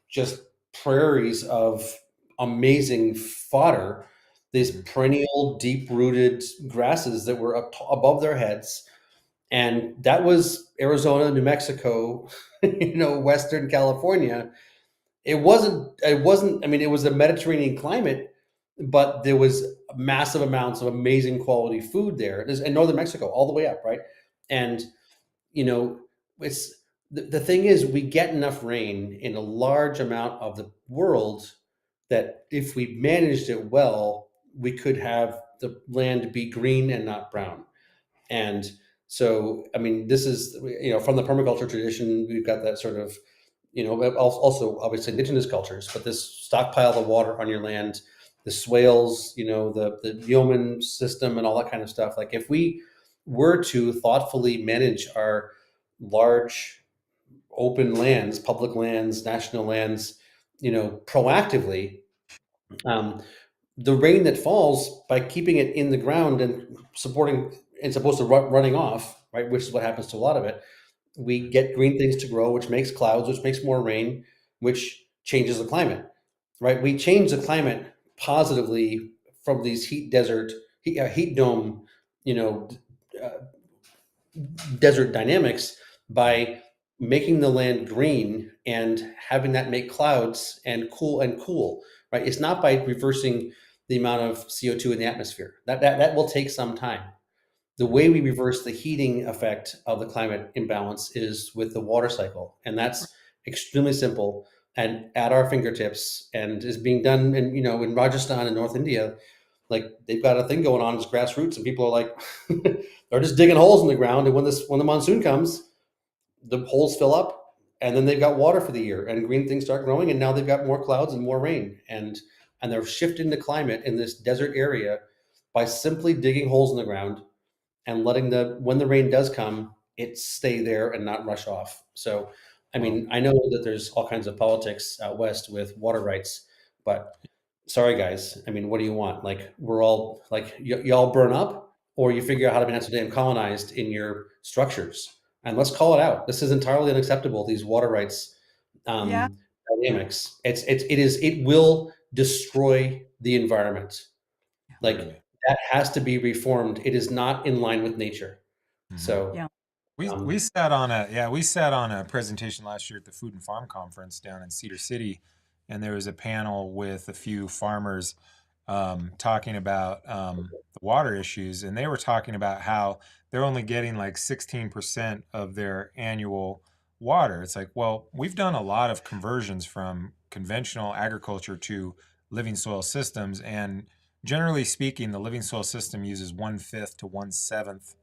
just prairies of amazing fodder, these Mhm, perennial, deep rooted grasses that were above their heads. And that was Arizona, New Mexico, Western California. I mean, it was a Mediterranean climate, but there was massive amounts of amazing quality food there. And northern Mexico, all the way up, right? And you know, it's the thing is we get enough rain in a large amount of the world that if we managed it well, we could have the land be green and not brown. And so, I mean, this is, from the permaculture tradition, we've got that sort of, but also obviously indigenous cultures, but this stockpile of water on your land, the swales, the yeoman system and all that kind of stuff. Like if we were to thoughtfully manage our large open lands, public lands, national lands, proactively, um, the rain that falls, by keeping it in the ground and supporting and supposed to running off, right, which is what happens to a lot of it, we get green things to grow, which makes clouds, which makes more rain, which changes the climate, right? We change the climate positively from these heat dome, you know, uh, desert dynamics by making the land green and having that make clouds and cool, right? It's not by reversing the amount of CO2 in the atmosphere. That will take some time. The way we reverse the heating effect of the climate imbalance is with the water cycle, and that's extremely simple and at our fingertips, and is being done in Rajasthan and North India. Like, they've got a thing going on as grassroots, and people are like they're just digging holes in the ground, and when the monsoon comes, the holes fill up, and then they've got water for the year, and green things start growing, and now they've got more clouds and more rain, and they're shifting the climate in this desert area by simply digging holes in the ground and letting when the rain does come, it stay there and not rush off. So, I Well, mean, I know that there's all kinds of politics out west with water rights, but sorry guys, I mean, what do you want? Like, we're all like, y'all burn up, or you figure out how to be not so damn colonized in your structures, and let's call it out. This is entirely unacceptable, these water rights Yeah. um, dynamics. It will destroy the environment. Like, clearly. that has to be reformed. It is not in line with nature. Hmm. So, Yeah. We um, sat on a we sat on a presentation last year at the Food and Farm Conference down in Cedar City, and there was a panel with a few farmers talking about the water issues, and they were talking about how they're only getting like 16% of their annual water. It's like, well, we've done a lot of conversions from conventional agriculture to living soil systems, and generally speaking, the living soil system uses 1/5 to 1/7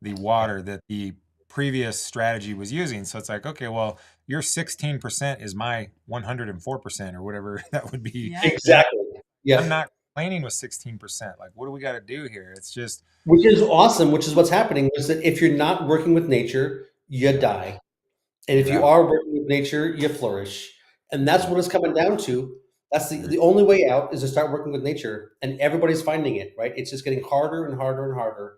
the yeah, water that the previous strategy was using. So it's like, okay, well, your 16% is my 104% or whatever that would be. Yeah. And exactly. I'm Yeah, not complaining with 16%. Like, what do we got to do here? It's just, which is awesome. Which is what's happening. Is that if you're not working with nature, you yeah, die, and if you exactly. are working with nature, you flourish. And that's Yeah. what it's coming down to. That's Agree. the only way out, is to start working with nature, and everybody's finding it. Right? It's just getting harder and harder and harder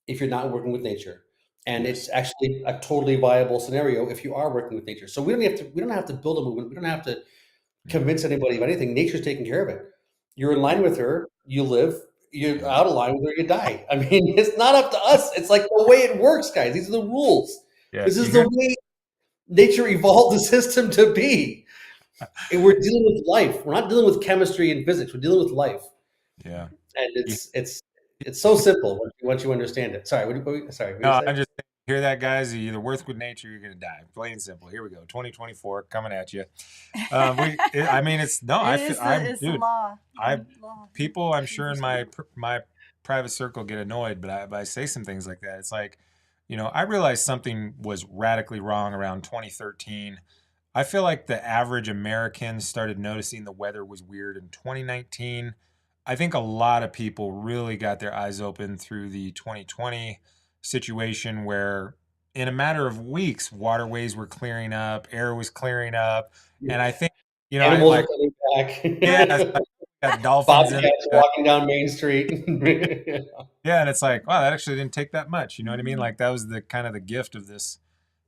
if you're not working with nature. And Yes. it's actually a totally viable scenario if you are working with nature. So we don't have to build a movement. We don't have to Hmm. convince anybody of anything. Nature's taking care of it. You're in line with her, you live. You're Yeah. out of line with her, you die. I mean, it's not up to us. It's like the way it works, guys. These are the rules. Yeah. This You is the hear? way nature evolved the system to be. And we're dealing with life. We're not dealing with chemistry and physics. We're dealing with life. Yeah. And You, it's so simple once you understand it. Sorry, what do you no, say? I'm just hear that, guys. You either work with nature, or you're gonna die. Plain and simple. Here we go. 2024 coming at you. I mean, it's no. It I feel. is I'm it's the dude. law. I Law. people I'm sure in Universal. my private circle get annoyed, but I say some things like that. It's like, I realized something was radically wrong around 2013. I feel like the average American started noticing the weather was weird in 2019. I think a lot of people really got their eyes open through the 2020 situation where in a matter of weeks waterways were clearing up, air was clearing up, and I think I Animals are like coming yeah, it's back. like got dolphins in Bobcats walking down Main Street. yeah, and it's like, wow, that actually didn't take that much. You know what I mean? Like that was the kind of the gift of this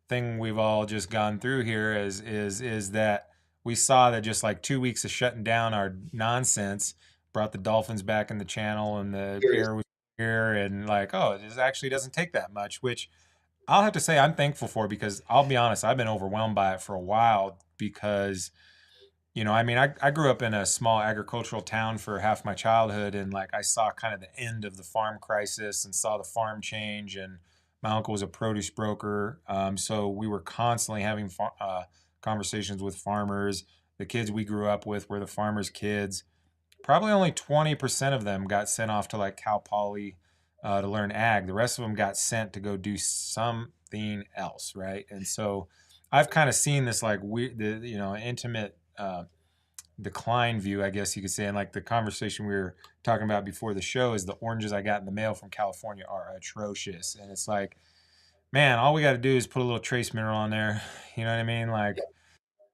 thing we've all just gone through here is that we saw that just like 2 weeks of shutting down our nonsense brought the dolphins back in the channel and the air was clear and like, oh, it actually doesn't take that much, which I'll have to say I'm thankful for because I'll be honest, I've been overwhelmed by it for a while because I mean, I grew up in a small agricultural town for half my childhood, and like I saw kind of the end of the farm crisis and saw the farm change. And my uncle was a produce broker, so we were constantly having conversations with farmers. The kids we grew up with were the farmers' kids. Probably only 20% of them got sent off to like Cal Poly to learn ag. The rest of them got sent to go do something else, right? And so I've kind of seen this like weird, intimate decline view, I guess you could say. And like the conversation we were talking about before the show is the oranges I got in the mail from California are atrocious. And it's like, man, all we got to do is put a little trace mineral on there. You know what I mean? Like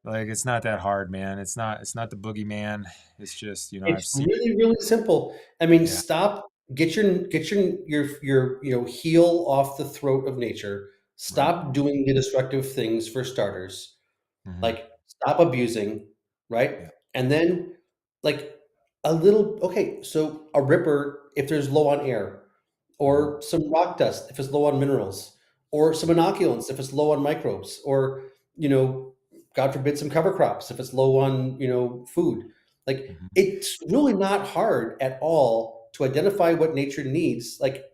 Like it's not that hard, man. It's not the boogeyman. It's just, I've It's seen. really, really simple. I mean, Yeah. stop, get your heel off the throat of nature. Right. Stop doing the destructive things for starters. Hmm. Like, stop abusing, right? Yeah. And then, like, a little, okay, so a ripper if there's low on air, Hmm. or some rock dust if it's low on minerals, or some inoculants if it's low on microbes, or, you know, God forbid, some cover crops if it's low on, food. Like, Hmm. it's really not hard at all to identify what nature needs. Like,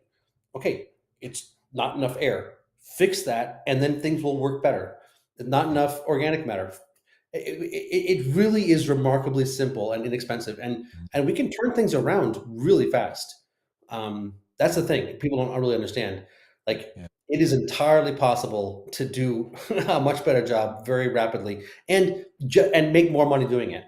okay, it's not enough air. Fix that, and then things will work better. Not Yeah. enough organic matter. It really is remarkably simple and inexpensive, and we can turn things around really fast. That's the thing people don't really understand. Like, Yeah. it is entirely possible to do a much better job very rapidly, and make more money doing it.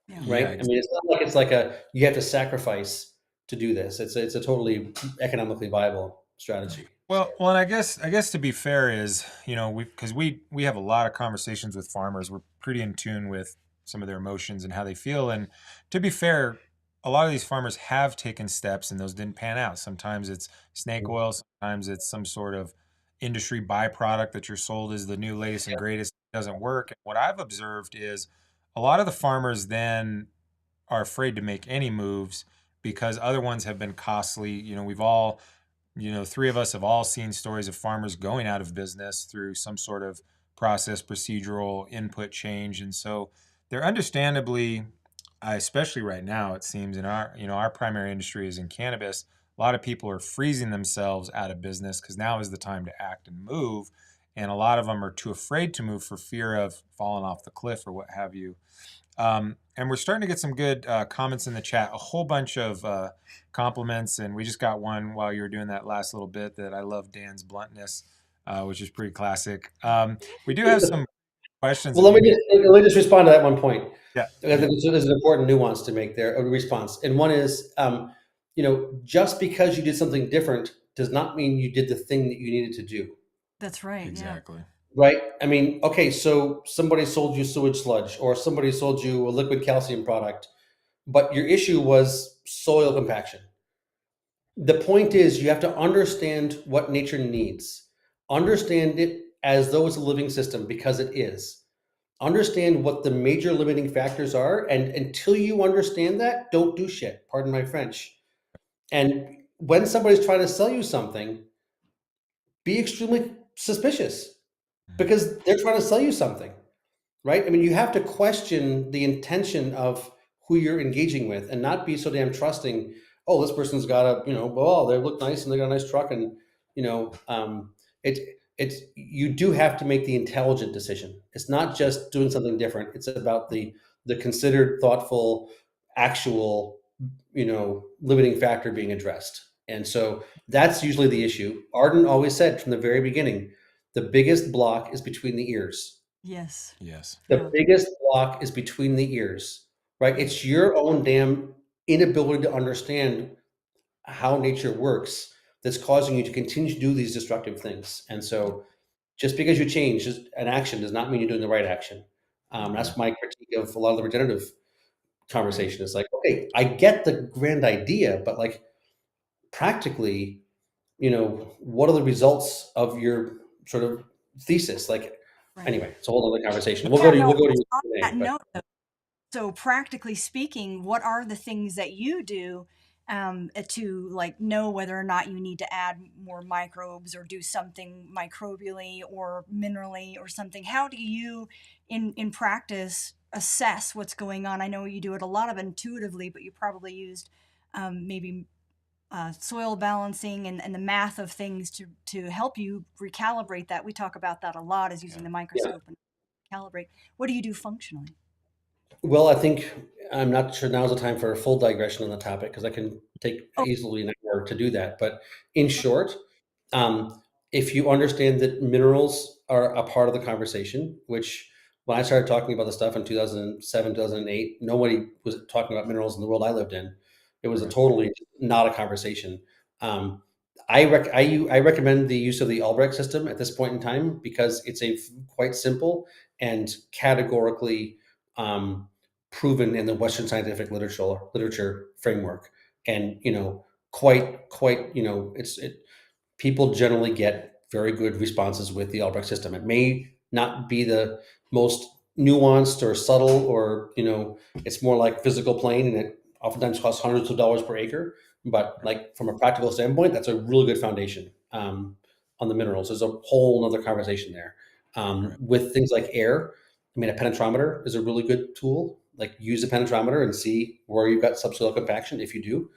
Yeah. Yeah. Right? I mean, it's not like it's like a you have to sacrifice to do this. It's a totally economically viable strategy. Well, and I guess to be fair is, we have a lot of conversations with farmers. We're pretty in tune with some of their emotions and how they feel. And to be fair, a lot of these farmers have taken steps and those didn't pan out. Sometimes it's snake oil, sometimes it's some sort of industry byproduct that you're sold as the new latest and greatest. It doesn't work. And what I've observed is a lot of the farmers then are afraid to make any moves because other ones have been costly. We've all three of us have all seen stories of farmers going out of business through some sort of process, procedural input change. And so they're understandably, especially right now, it seems in our primary industry is in cannabis. A lot of people are freezing themselves out of business because now is the time to act and move. And a lot of them are too afraid to move for fear of falling off the cliff or what have you. And we're starting to get some good comments in the chat, a whole bunch of compliments. And we just got one while you were doing that last little bit that I love Dan's bluntness, which is pretty classic. We do have some questions Well, that maybe, let me just respond to that one point. yeah, I yeah, think there's an important nuance to make there, a response. And one is, just because you did something different does not mean you did the thing that you needed to do, That's right. Yeah. exactly. right? I mean, okay, so somebody sold you sewage sludge, or somebody sold you a liquid calcium product, but your issue was soil compaction. The point is, you have to understand what nature needs, understand it as though it's a living system, because it is. Understand what the major limiting factors are, and until you understand that, don't do shit. Pardon my French. And when somebody's trying to sell you something, be extremely suspicious, Mhm. because they're trying to sell you something, right? I mean, you have to question the intention of who you're engaging with, and not be so damn trusting. Oh, this person's got a, well, they look nice and they got a nice truck, and you know, um, it it's you do have to make the intelligent decision. It's not just doing something different. It's about the considered, thoughtful, actual, limiting factor being addressed. And so that's usually the issue. Arden always said from the very beginning, the biggest block is between the ears. Yes. Yes. The Yeah. biggest block is between the ears, right? It's your own damn inability to understand how nature works that's causing you to continue to do these destructive things. And Yeah. so, just because you change an action does not mean you're doing the right action. Yeah. That's my critique of a lot of the regenerative Right. conversation. Is like, okay, I get the grand idea, but like, practically, what are the results of your sort of thesis? Like, Right. anyway, it's a whole other conversation. Yeah. We'll No. go to you On that today, but note, so practically speaking, what are the things that you do to like know whether or not you need to add more microbes or do something microbially or minerally or something? How do you, in practice, assess what's going on? I know you do it a lot of intuitively, but you probably used maybe soil balancing and the math of things to help you recalibrate that. We talk about that a lot, is using Yeah. the yeah. microscope and calibrate. What do you do functionally? Well, I think I'm not sure now's the time for a full digression on the topic, because I can take Oh, easily an hour to do that. But in short, um, if you understand that minerals are a part of the conversation, which when I started talking about the stuff in 2007, 2008, nobody was talking about minerals in the world I lived in. It was a Right. totally not a conversation. Um, I recommend the use of the Albrecht system at this point in time, because it's quite simple, and categorically um, proven in the Western scientific literature framework. And quite people generally get very good responses with the Albrecht system. It may not be the most nuanced or subtle, or it's more like physical plane, and it oftentimes costs hundreds of dollars per acre. But like from a practical standpoint, that's a really good foundation on the minerals. There's a whole other conversation there Right. with things like air. I mean, a penetrometer is a really good tool. Like use a penetrometer and see where you've got subsoil compaction if you do,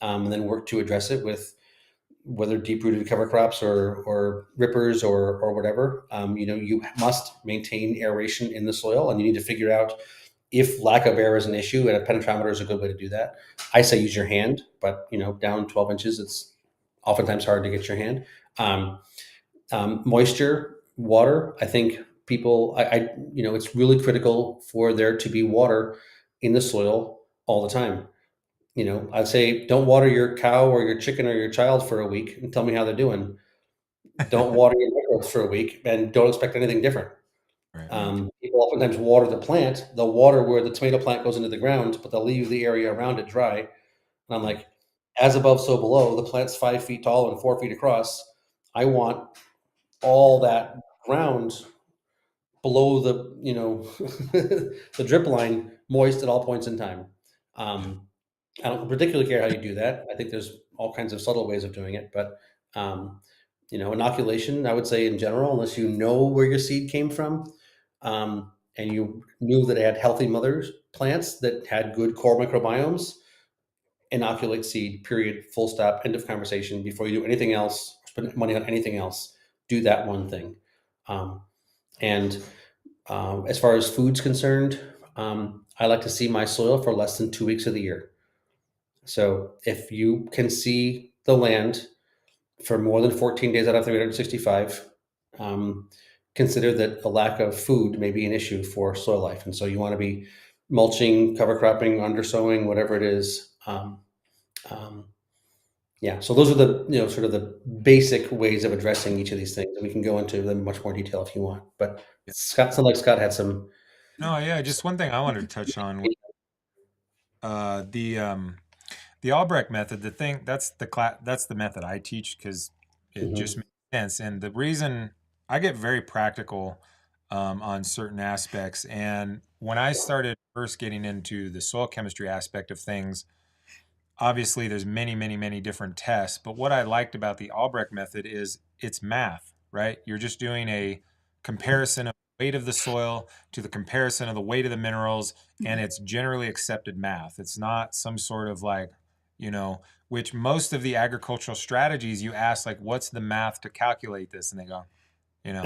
and then work to address it with whether deep-rooted cover crops or rippers or whatever. You must maintain aeration in the soil, and you need to figure out if lack of air is an issue, and a penetrometer is a good way to do that. I say use your hand, but down 12 inches, it's oftentimes hard to get your hand. Moisture, water. I think it's really critical for there to be water in the soil all the time. I'd say don't water your cow or your chicken or your child for a week and tell me how they're doing. Don't water your microbes for a week and don't expect anything different. Right. People oftentimes water the plant. They'll water where the tomato plant goes into the ground, but they'll leave the area around it dry. And I'm like, as above, so below. The plant's 5 feet tall and 4 feet across. I want all that ground below the the drip line moist at all points in time. I don't particularly care how you do that. I think there's all kinds of subtle ways of doing it, but inoculation, I would say in general, unless you know where your seed came from, and you knew that it had healthy mothers plants that had good core microbiomes, inoculate seed. Period. Full stop. End of conversation. Before you do anything else, spend money on anything else, do that one thing. And as far as food's concerned, I like to see my soil for less than 2 weeks of the year. So if you can see the land for more than 14 days out of 365, consider that a lack of food may be an issue for soil life. And so you want to be mulching, cover cropping, undersowing, whatever it is. Yeah, so those are the sort of the basic ways of addressing each of these things, and we can go into them in much more detail if you want. But Yeah. Scott, sounds like Scott had some. No, yeah, just one thing I wanted to touch on was uh, the um, the Albrecht method. The thing that's the method I teach because it just Mhm. makes sense. And the reason I get very practical on certain aspects. And when I started first getting into the soil chemistry aspect of things, obviously there's many different tests, but what I liked about the Albrecht method is it's math, right? You're just doing a comparison of the weight of the soil to the comparison of the weight of the minerals, and it's generally accepted math. It's not some sort of like, which most of the agricultural strategies you ask, like, what's the math to calculate this? And they go, you know,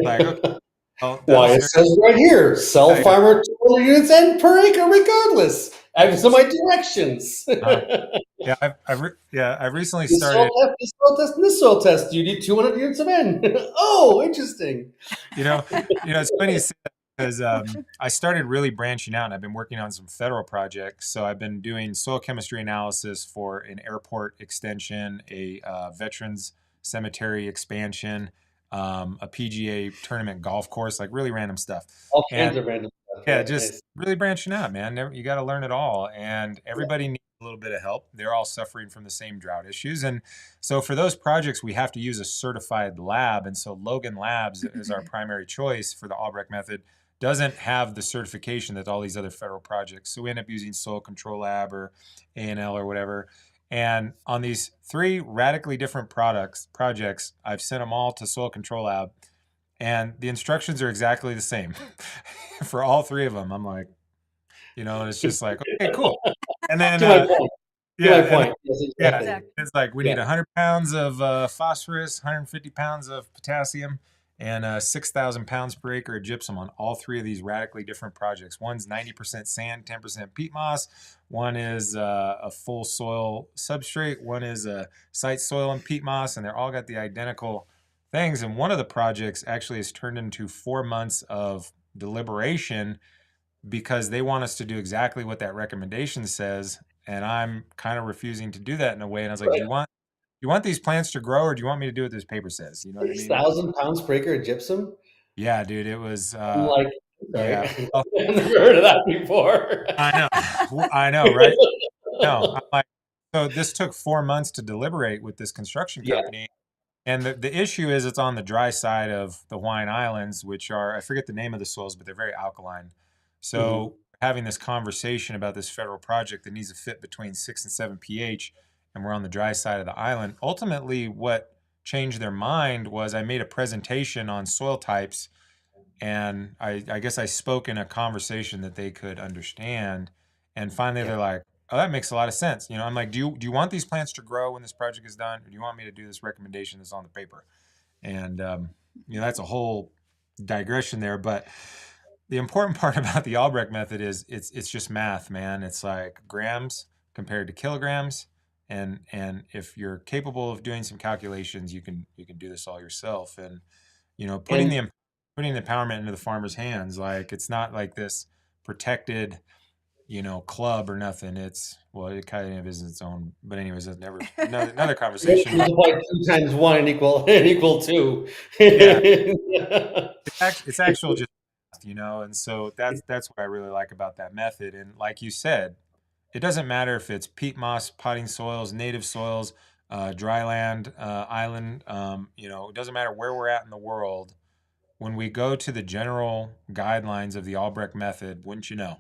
like, okay, well, that'll Why, it start. says right here, sell Yeah, farmer 200 units and per acre regardless. yeah, Add some of my directions. uh, yeah. I've recently This soil started. test, this soil test, and this soil test. You need 200 units of N. Oh, interesting. You know, it's funny you say that because I started really branching out, and I've been working on some federal projects. So I've been doing soil chemistry analysis for an airport extension, a veterans cemetery expansion, a PGA tournament golf course, like really random stuff. All And kinds of random stuff. yeah, Yeah, just nice. really branching out, man. You got to learn it all, and everybody needs a little bit of help. They're all suffering from the same drought issues, and so for those projects, we have to use a certified lab. And so Logan Labs is our primary choice for the Albrecht method. Doesn't have the certification that all these other federal projects, so we end up using Soil Control Lab or ANL or whatever. And on these three radically different projects, I've sent them all to Soil Control Lab, and the instructions are exactly the same for all three of them. I'm like, and it's just like, okay, cool. And then, To my point. To yeah, my and point. Yes, yeah, exactly. Exactly. it's like we Yeah. need 100 pounds of phosphorus, 150 pounds of potassium, and 6,000 pounds per acre of gypsum on all three of these radically different projects. One's 90% sand, 10% peat moss. One is a full soil substrate. One is a site soil and peat moss, and they're all got the identical things. And one of the projects actually has turned into 4 months of deliberation because they want us to do exactly what that recommendation says, and I'm kind of refusing to do that in a way. And I was like, Right. do you want these plants to grow, or do you want me to do what this paper says? You know what I mean? 6,000 pounds per acre of gypsum? Yeah, dude, it was, I'm like, sorry, yeah. Well, I've never heard of that before. I know, I know, right? No, I'm like, so this took 4 months to deliberate with this construction Yeah. company. And the issue is it's on the dry side of the Hawaiian Islands, which are, I forget the name of the soils, but they're very alkaline. Hmm. So having this conversation about this federal project that needs to fit between 6 and 7 pH, and we're on the dry side of the island. Ultimately, what changed their mind was I made a presentation on soil types, and I guess I spoke in a conversation that they could understand. And finally, Yeah. they're like, "Oh, that makes a lot of sense." I'm like, "Do you want these plants to grow when this project is done, or do you want me to do this recommendation that's on the paper?" And that's a whole digression there. But the important part about the Albrecht method is it's just math, man. It's like grams compared to kilograms, and if you're capable of doing some calculations, you can do this all yourself. And putting And the empowerment into the farmer's hands, like it's not like this protected club or nothing. It's, well, it kind of is its own, but anyways, that's never another conversation. But multiply 2 times 1 and equal 2. yeah, it's actual just and so that's what I really like about that method. And like you said, it doesn't matter if it's peat moss, potting soils, native soils, dry land, island. It doesn't matter where we're at in the world. When we go to the general guidelines of the Albrecht method, wouldn't you know,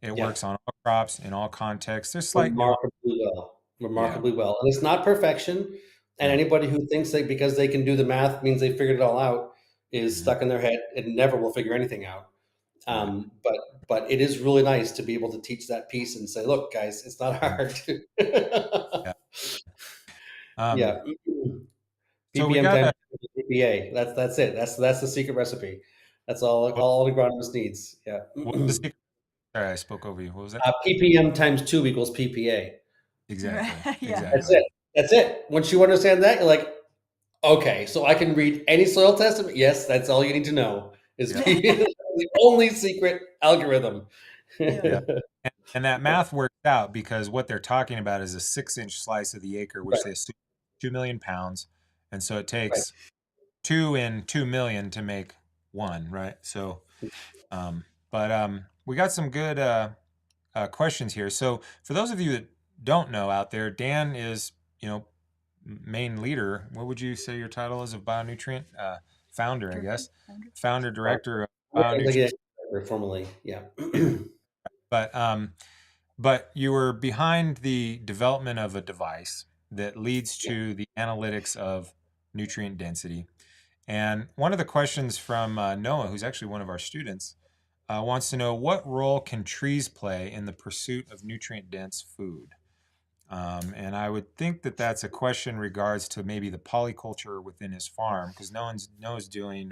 it Yeah. works on all crops in all contexts. There's slight nuance. Remarkably well. Yeah, Remarkably well. And it's not perfection. And no, anybody who thinks that because they can do the math means they figured it all out is mhm, stuck in their head and never will figure anything out. right, But it is really nice to be able to teach that piece and say, look, guys, it's not mhm, hard. yeah. Yeah. So we ppm got times a PPA. That's it. That's the secret recipe. That's what, all an agronomist needs. Yeah. what's the secret? Sorry, I spoke over you. What was that? ppm times 2 equals PPA. Exactly, Yeah. That's exactly. it. That's it. Once you understand that, you're like, okay, so I can read any soil test. Yes, that's all you need to know. Is Yeah, the only secret algorithm. Yeah. yeah. And that math works out because what they're talking about is a 6-inch slice of the acre, which Right, they assume 2 million pounds, and so it right. takes 2 in 2 million to make one, right? So, we got some good questions here. So, for those of you that don't know out there, Dan is, main leader. What would you say your title is of Bionutrient? Founder, I Director, guess. founder. Founder, director of Like, Bionutrient. yeah, formally, yeah. Yeah. But you were behind the development of a device that leads Yeah, to the analytics of nutrient density. And one of the questions from Noah, who's actually one of our students, wants to know, what role can trees play in the pursuit of nutrient dense food? And I would think that that's a question in regards to maybe the polyculture within his farm, because Noah's doing,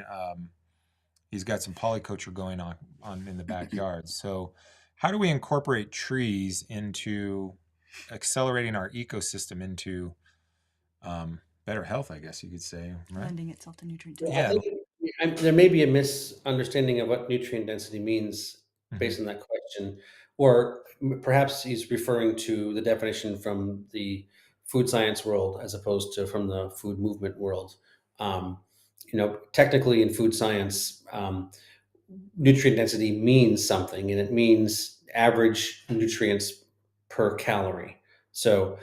he's got some polyculture going on in the backyard. So, how do we incorporate trees into accelerating our ecosystem into better health? I guess you could say, right? Lending itself to nutrient yeah. I density. Yeah. think there may be a misunderstanding of what nutrient density means Mhm. based on that question, or perhaps he's referring to the definition from the food science world as opposed to from the food movement world. Um, technically in food science, nutrient density means something, and it means average nutrients per calorie. So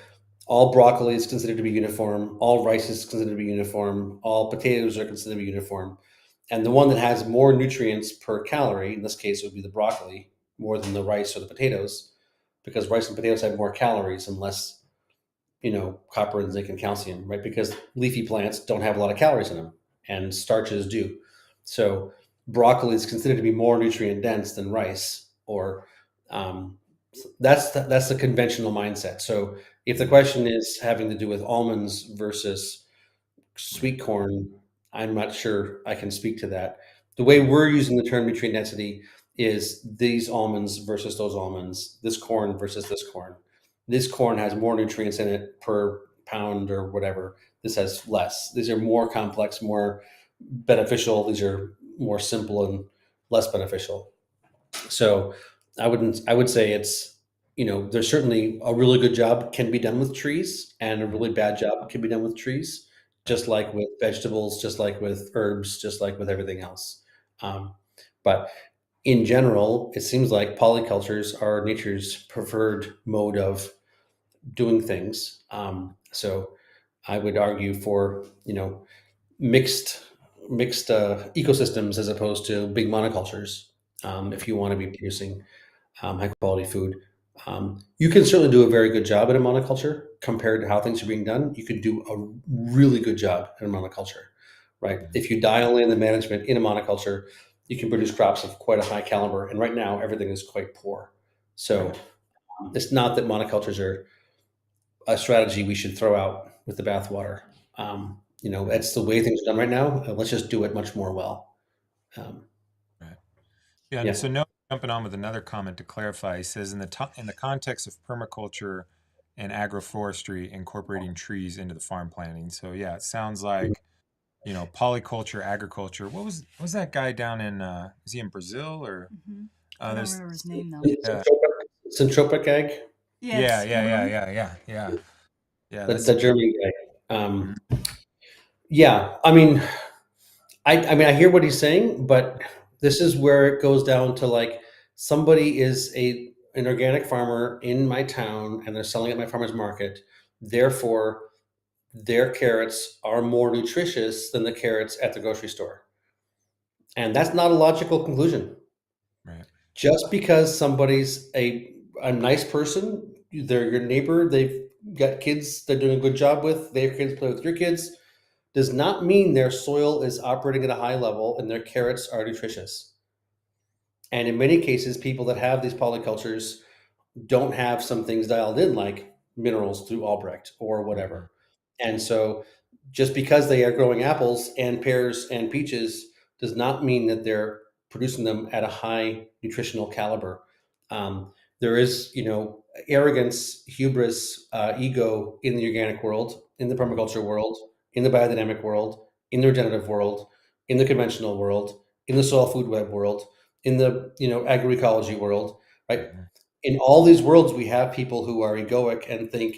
all broccoli is considered to be uniform, all rice is considered to be uniform, all potatoes are considered to be uniform. And the one that has more nutrients per calorie, in this case, would be the broccoli, more than the rice or the potatoes, because rice and potatoes have more calories and less, copper and zinc and calcium, right? Because leafy plants don't have a lot of calories in them, and starches do. So broccoli is considered to be more nutrient dense than rice, or um, that's the conventional mindset. So if the Mhm. question is having to do with almonds versus Right. sweet corn, I'm not sure I can speak to that. The way we're using the term nutrient density is these almonds versus those almonds, this corn versus this corn. This corn has more nutrients in it per pound or whatever. This has less. These are more complex, more beneficial. These are more simple and less beneficial. So I would say it's, there's certainly a really good job can be done with trees and a Mhm. really bad job can be done with trees, Right. just like with vegetables, just like with herbs, just like with everything else. But in general, it seems like polycultures are nature's preferred mode of doing things. So I would argue for mixed ecosystems as opposed to big monocultures. If you want to be producing high quality food, you can certainly do a very good job in a monoculture compared to how things are being done. You could do a really good job in a monoculture, right? Mhm. If you dial in the management in a monoculture, you can produce crops of quite a high caliber. And right now, everything is quite poor. So Right. it's not that monocultures are a strategy we should throw out with the bathwater. Right. That's the way things are done right now. Let's just do it much more well. Um, Right. Yeah, and yeah. so no, jumping on with another comment to clarify, he says in the context of permaculture and agroforestry, incorporating trees into the farm planning. So yeah, it sounds like polyculture, agriculture. What was that guy down in? Is he in Brazil or? Hmm. I don't There's remember his name though. yeah, Centropic egg, yeah, Yes. yeah, yeah, Hmm. yeah, yeah, yeah, yeah. the, That's the German guy. mhm, Yeah, I mean, I hear what he's saying, but this is where it goes down to like somebody is an organic farmer in my town and they're selling at my farmer's market. Therefore, their carrots are more nutritious than the carrots at the grocery store. And that's not a logical conclusion. right. Just because somebody's a nice person, they're your neighbor, they've got kids they're doing a good job with, their kids play with your kids, does not mean their soil is operating at a high level and their carrots are nutritious. And in many cases, people that have these polycultures don't have some things dialed in, like minerals through Albrecht or Mhm, whatever. And so, just because they are growing apples and pears and peaches does not mean that they're producing them at a high nutritional caliber. There is, arrogance, hubris, ego in the organic world, in the permaculture world, in the biodynamic world, in the regenerative world, in the conventional world, in the soil food web world, in the agroecology world, right? mhm, In all these worlds, we have people who are egoic and think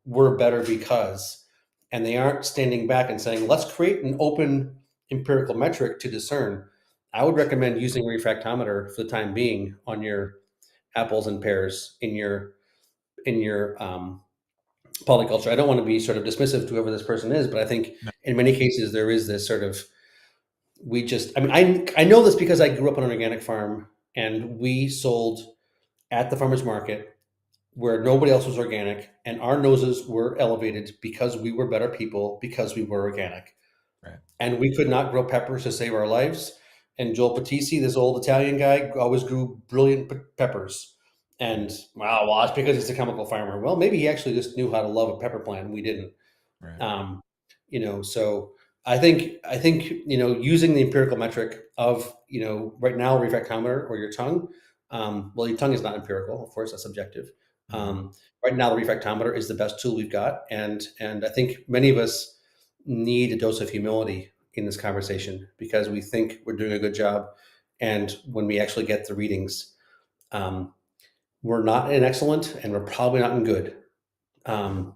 we're better because, and they aren't standing back and saying, let's create an open empirical metric to discern. I would recommend using a refractometer for the time being on your apples and pears in your polyculture. I don't want to be sort of dismissive to whoever this person is, but I think no, in many cases there is this sort of I mean, I know this because I grew up on an organic farm and we sold at the farmers market where nobody else was organic, and our noses were elevated because we were better people because we were organic. right. And we could not grow peppers to save our lives. And Joel Patisi, this old Italian guy, always grew brilliant peppers. Mhm, And wow, well, that's because he's a chemical farmer. Well, maybe he actually just knew how to love a pepper plant, and we didn't. right. Um, so I think using the empirical metric of right now refractometer or your tongue. Well, your tongue is not empirical, of course, that's subjective. Mhm, Um, right now, the refractometer is the best tool we've got, and I think many of us need a dose of humility in this conversation because we think we're doing a good job, and when we actually get the readings, um, we're not in excellent, and we're probably not in good. Um,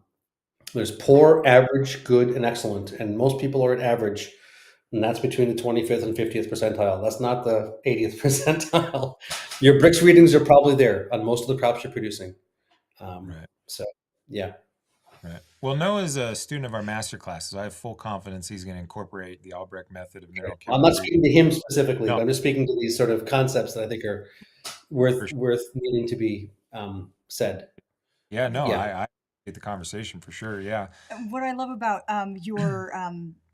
there's poor, average, good, and excellent, and most people are at average, and that's between the 25th and 50th percentile. That's not the 80th percentile. Your bricks readings are probably there on most of the crops you're producing. right. So, yeah. Right. Well, Noah's a student of our master class, so I have full confidence he's going to incorporate the Albrecht method of Okay. mineral I'm not chemistry. speaking to him specifically, No, but I'm just speaking to these sort of concepts that I think are for worth sure. worth needing to be said. Yeah, no, Yeah. I get the conversation for sure. Yeah. What I love about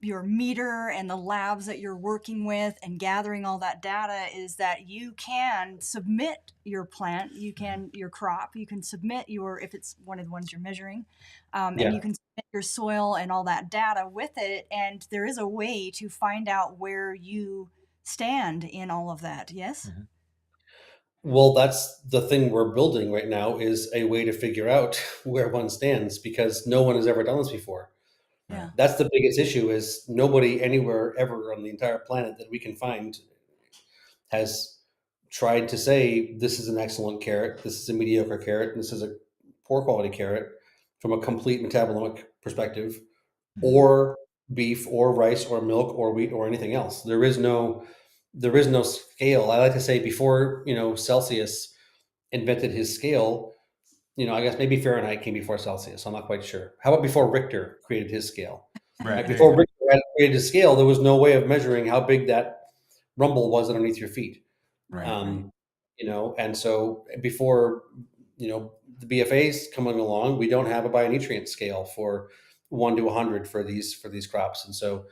your meter and the labs that you're working with and gathering all that data is that you can submit your plant, Mhm. your crop, you can submit your if it's one of the ones you're measuring, and you Yeah. can submit your soil and all that data with it, and there is a way to find out where you stand in all of that. Yes. Mhm. Well, that's the thing we're building right now is a way to figure out where one stands because no one has ever done this before. Right. Yeah. That's the biggest issue is nobody anywhere ever on the entire planet that we can find has tried to say this is an excellent carrot, this is a mediocre carrot, and this is a poor quality carrot from a complete metabolomic perspective, Mhm. Hmm. or beef or rice or milk or wheat or anything else. There is no there is no scale. I like to say before, Celsius invented his scale, I guess maybe Fahrenheit came before Celsius. I'm not quite sure. How about before Richter created his scale? Right. Like There you before go. Richter had created his scale, there was no way of measuring how big that rumble was underneath your feet. Right. Right. And so before, the BFA's coming along, we don't have a bionutrient scale for 1 to 100 for these crops. And so,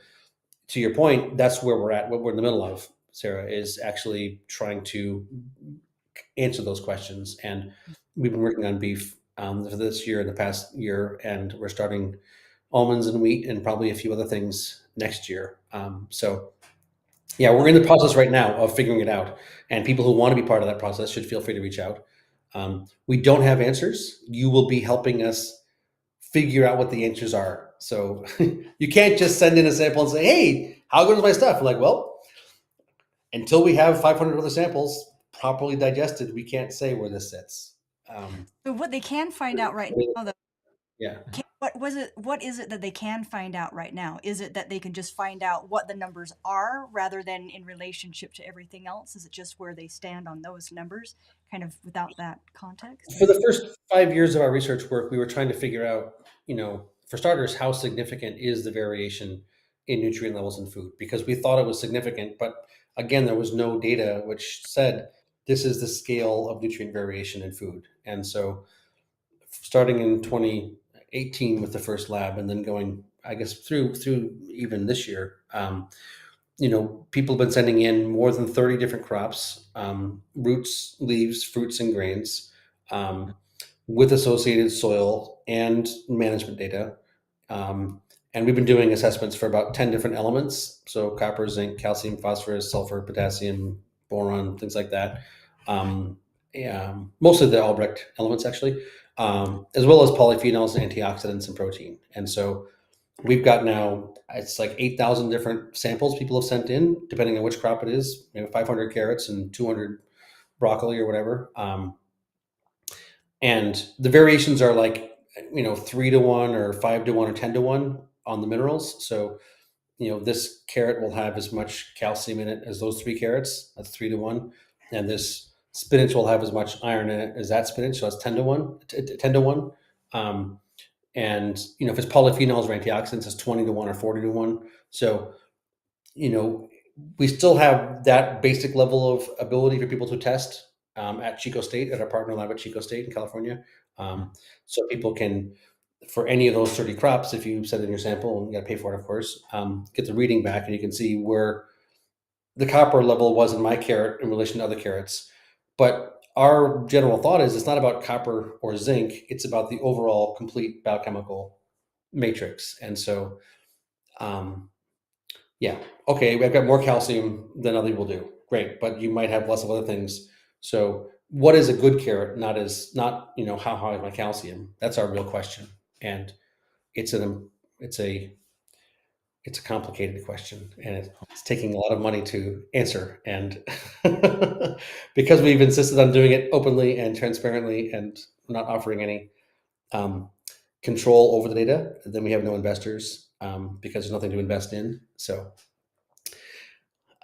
to your point, that's where we're at. What we're in the middle of, Sarah, is actually trying to answer those questions. And we've been working on beef for this year, in the past year, and we're starting almonds and wheat and probably a few other things next year. So yeah, we're in the process right now of figuring it out. And people who want to be part of that process should feel free to reach out. We don't have answers. You will be helping us figure out what the answers are. So you can't just send in a sample and say, hey, how good is my stuff? We're like, well, until we have 500 other samples properly digested, we can't say where this sits. So what they can find out right now, though, Yeah. what is it that they can find out right now? Is it that they can just find out what the numbers are rather than in relationship to everything else? Is it just where they stand on those numbers, kind of without that context? For the first 5 years of our research work, we were trying to figure out, for starters, how significant is the variation in nutrient levels in food? Because we thought it was significant, but again, there was no data which said this is the scale of nutrient variation in food. And so, starting in 2018 with the first lab, and then going, I guess, through even this year, people have been sending in more than 30 different crops, roots, leaves, fruits, and grains, with associated soil and management data. And we've been doing assessments for about 10 different elements. So copper, zinc, calcium, phosphorus, sulfur, potassium, boron, things like that. Yeah, mostly the Albrecht elements, actually, as well as polyphenols, antioxidants, and protein. And so we've got now, it's like 8,000 different samples people have sent in, depending on which crop it is, 500 carrots and 200 broccoli or whatever. And the variations are like, 3 to 1 or 5 to 1 or 10 to 1 on the minerals. So, this carrot will have as much calcium in it as those 3 carrots. That's 3 to 1. And this spinach will have as much iron in it as that spinach. So that's 10 to 1, 10 to 1. And if it's polyphenols or antioxidants, it's 20 to 1 or 40 to 1. So, we still have that basic level of ability for people to test at Chico State, at our partner lab at Chico State in California. So people can, for any of those 30 crops, if you send in your sample, and you got to pay for it, of course, get the reading back, and you can see where the copper level was in my carrot in relation to other carrots. But our general thought is it's not about copper or zinc, it's about the overall complete biochemical matrix. And so, yeah, okay, we've got more calcium than other people do. Great, but you might have less of other things. So, what is a good carrot? Not how high is my calcium? That's our real question, and it's an it's a it's a complicated question, and it's taking a lot of money to answer. And because we've insisted on doing it openly and transparently, and not offering any control over the data, then we have no investors because there's nothing to invest in. So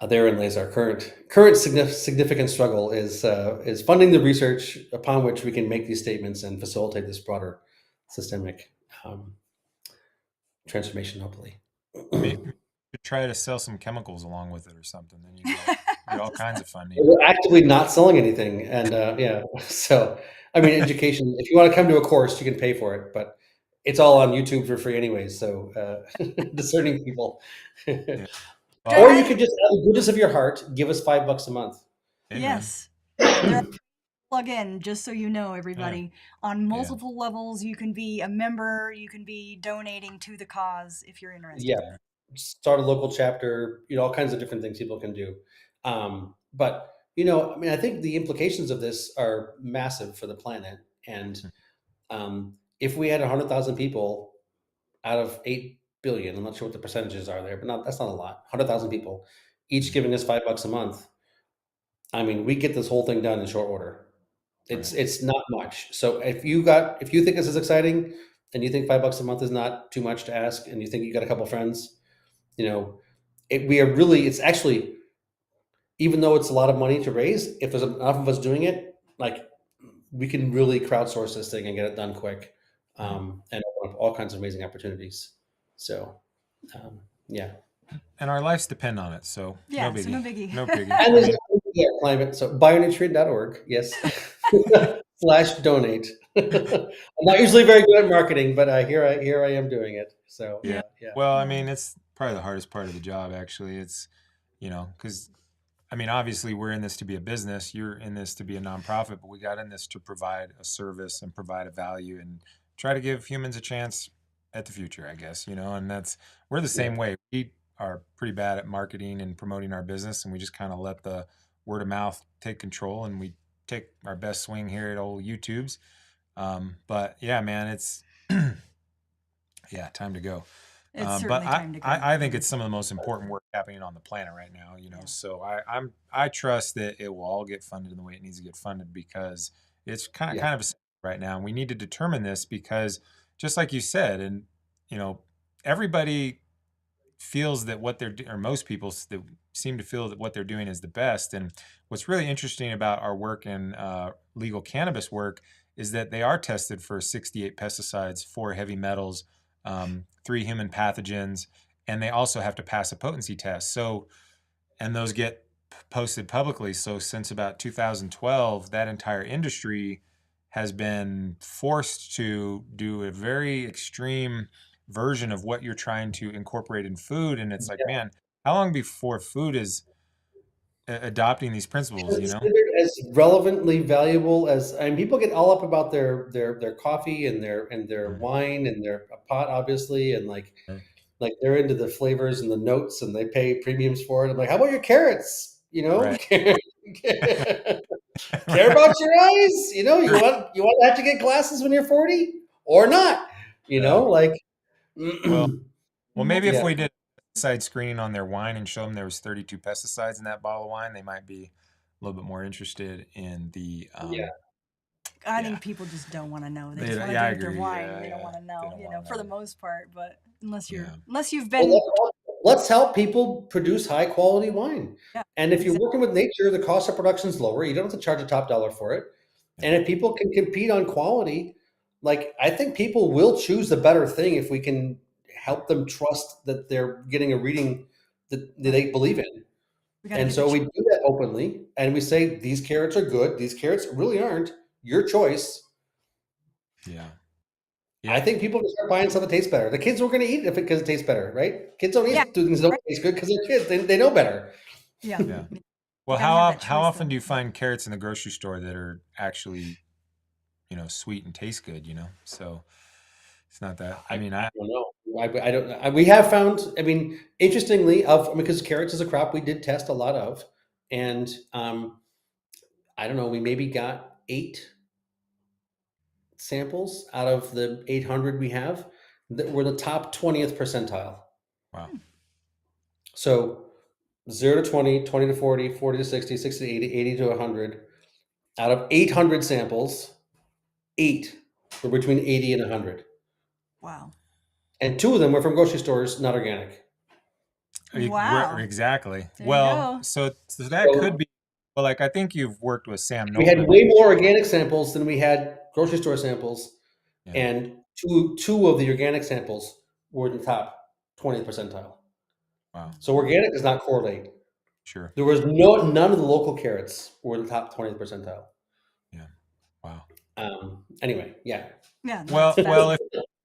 therein lays our current significant struggle is funding the research upon which we can make these statements and facilitate this broader systemic transformation, hopefully. Maybe you could try to sell some chemicals along with it or something. Then you get all kinds of funding. We're actively not selling anything, and yeah. So, I mean, education. If you want to come to a course, you can pay for it, but it's all on YouTube for free, anyways. So, discerning people. Yeah. Or you could just, out of the goodness of your heart, give us $5 a month. Amen. Yes. Yeah, there are plug in, just so you know, everybody. On multiple levels, you can be a member, you can be donating to the cause if you're interested. Yeah, start a local chapter. All kinds of different things people can do. But I mean, I think the implications of this are massive for the planet. And if we had 100,000 people out of 8 billion, I'm not sure what the percentages are there, but that's not a lot. 100,000 people, each giving us $5 a month. I mean, we get this whole thing done in short order. It's not much. So if you think this is exciting, and you think $5 a month is not too much to ask, and you think you got a couple friends, it's actually even though it's a lot of money to raise, if there's enough of us doing it, like we can really crowdsource this thing and get it done quick, Right. and open up all kinds of amazing opportunities. So, yeah. And our lives depend on it, so no Yeah, so no biggie. biggie. No biggie. And I there's mean, yeah, climate. So bionutrient.org, yes. Slash donate. I'm not usually very good at marketing, but here I am doing it. So yeah. yeah. Well, I Yeah. mean, it's probably the hardest part of the job, actually. It's, because I mean, obviously, we're in this to be a business. You're in this to be a nonprofit, but we got in this to provide a service and provide a value and try to give humans a chance at the future, I guess, and we're the Yeah. same way. We are pretty bad at marketing and promoting our business, and we just kind of let the word of mouth take control, and we take our best swing here at old YouTubes. But yeah, man, it's, yeah, time to go. It's But certainly I, time to go. I, I think it's some of the most important work happening on the planet right now, Yeah. So I trust that it will all get funded in the way it needs to get funded because it's kind Yeah. of a right now. And we need to determine this because just like you said, and you know, everybody feels that what they're or most people that seem to feel that what they're doing is the best. And what's really interesting about our work in legal cannabis work is that they are tested for 68 pesticides, 4 heavy metals, 3 human pathogens, and they also have to pass a potency test. So, and those get posted publicly. So since about 2012, that entire industry has been forced to do a very extreme version of what you're trying to incorporate in food. And it's like, man, how long before food is adopting these principles, Considered as relevantly valuable as, I mean, people get all up about their coffee and their Mm, wine and their pot, obviously, and right. like they're into the flavors and the notes and they pay premiums for it. I'm like, how about your carrots? Right. Care Right. about your eyes? You want to have to get glasses when you're 40 or not? Yeah. Like, Well, maybe if yeah, we did pesticide screening on their wine and show them there was 32 pesticides in that bottle of wine, they might be a little bit more interested in the yeah, I yeah. think people just don't want to know. They just want to Yeah, I drink their agree. wine. Yeah, They don't yeah. want to They know, don't want to for the know. most part. But Yeah. unless you've Well, been, let's help people produce high quality wine. yeah, And if you're exactly. working with nature, the cost of production is lower. You don't have to charge a top dollar for it. Yeah. And if people can compete on quality, like I think people will choose the better thing if we can help them trust that they're getting a reading that Right. they believe in. We got to And get the so we do that openly and we say these carrots are good, these carrots really aren't. Your choice. Yeah. I Yep. think people can start buying stuff that tastes better. The kids are going to eat it because it tastes better, right? Kids don't yeah, eat things that don't right, taste good because they're kids. They know better. yeah. Yeah. You Well, got to have that how choice often though. do you find carrots in the grocery store that are actually, sweet and taste good, So it's not that. I I mean, don't know. I don't know. We have found, I mean, interestingly, because carrots is a crop we did test a lot of, and I don't know, we maybe got 8 samples out of the 800 we have that were the top 20th percentile. wow. So 0 to 20, 20 to 40, 40 to 60, 60 to 80, 80 to 100. Out of 800 samples, 8 were between 80 and 100. Wow. And 2 of them were from grocery stores, not organic. Wow. Exactly. There you Well, go. so that could So be, well, like I think you've worked with Sam we had Nolan. way more organic samples than we had grocery store samples, Yeah. and two of the organic samples were in the top 20th percentile. Wow. So organic does not correlate. Sure. There was none of the local carrots were in the top 20th percentile. Yeah. Wow. Anyway, yeah. Yeah, that's Well, fascinating.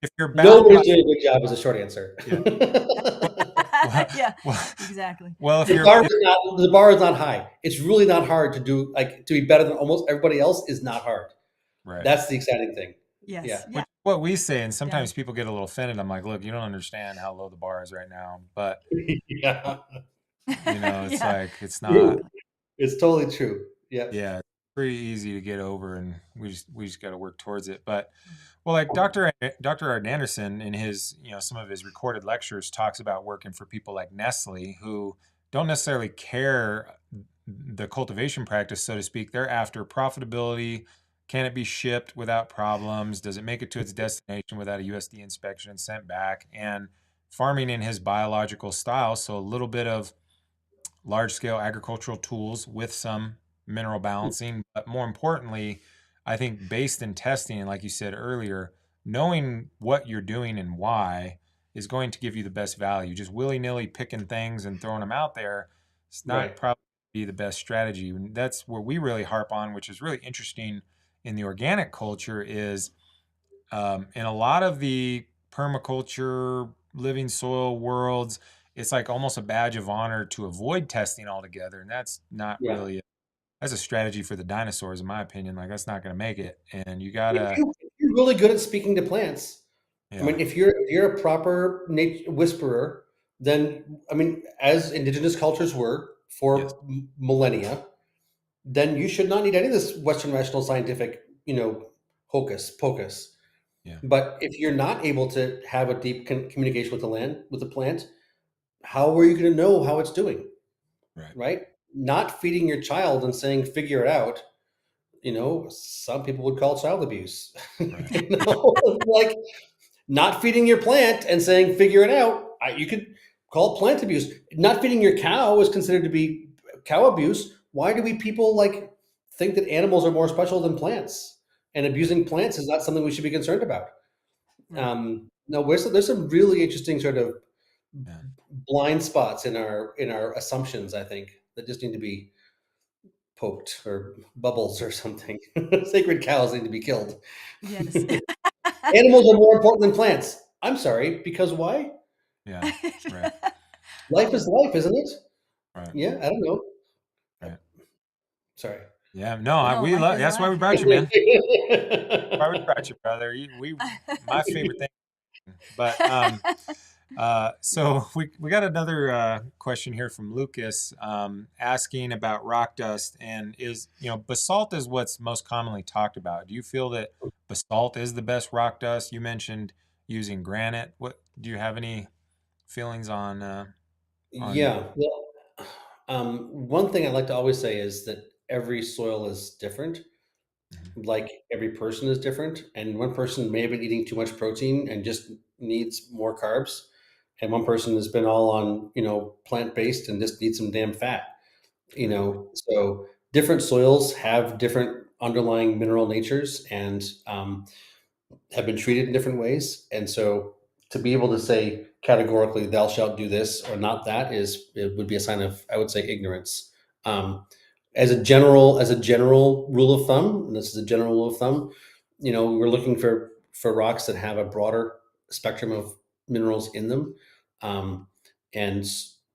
if you're bound by, Nobody's doing a good job is a short answer. yeah. Well, Yeah, well, exactly. well, if The you're, bar is not the bar is not high. It's really not hard to do, like, to be better than almost everybody else is not hard. right. That's the exciting thing. Yeah. Yes. Yeah. Which what we say, and Yeah. sometimes people get a little offended. I'm like, look, you don't understand how low the bar is right now. But Yeah. it's Yeah. like it's not. True. It's totally true. Yeah. Yeah, it's pretty easy to get over, and we just got to work towards it. But well, like Dr. Art Anderson in his some of his recorded lectures talks about working for people like Nestle who don't necessarily care the cultivation practice, so to speak. They're after profitability. Can it be shipped without problems? Does it make it to its destination without a USD inspection and sent back? And farming in his biological style, so a large scale agricultural tools with some mineral balancing. But more importantly, I think based in testing, and like you said earlier, knowing what you're doing and why is going to give you the best value. Just willy nilly picking things and throwing them out there, it's not Right. probably be the best strategy. And that's where we really harp on, which is really interesting in the organic culture, is in a lot of the permaculture, living soil worlds, it's like almost a badge of honor to avoid testing altogether. And that's not Yeah. really, that's a strategy for the dinosaurs, in my opinion. Like, that's not going to make it. And you If gotta, you're really good at speaking to plants, I yeah, mean, if you're a proper whisperer, then I mean, as indigenous cultures were yes, for millennia, then you should not need any of this Western rational scientific, hocus pocus. yeah, But if you're not able to have a deep communication with the land, with the plant, how are you going to know how it's doing? right, Right? Not feeding your child and saying, figure it out. Some people would call it child abuse. right, Like not feeding your plant and saying, figure it out. You could call it plant abuse. Not feeding your cow is considered to be cow abuse. Why do we people like think that animals are more special than plants? And yeah, abusing plants is not something we should be concerned about. Right. No, there's some really interesting sort of yeah. blind spots in our assumptions, I think, that just need to be poked or bubbles or something. Sacred cows need to be killed. Yes. Animals are more important than plants. I'm sorry, because why? Yeah, right, Life Yeah. is life, isn't it? right, Yeah, I don't know. right. Sorry. Yeah, no, No, we life love. is That's why we life. brought you, man. Why we brought you, brother. My favorite thing. But so we got another question here from Lucas asking about rock dust, and basalt is what's most commonly talked about. Do you feel that basalt is the best rock dust? You mentioned using granite. What do you have any feelings on? Yeah. Well, one thing I like to always say is that every soil is different. Mhm. Like every person is different, and one person may have been eating too much protein and just needs more carbs, and one person has been all on plant based and just needs some damn fat. Right, So different soils have different underlying mineral natures and have been treated in different ways. And so to be able to say categorically, thou shalt do this or not that it would be a sign of, I would say, ignorance. Um, as a general rule of thumb, and this is a general rule of thumb, we're looking for rocks that have a broader spectrum of minerals in them. Um, and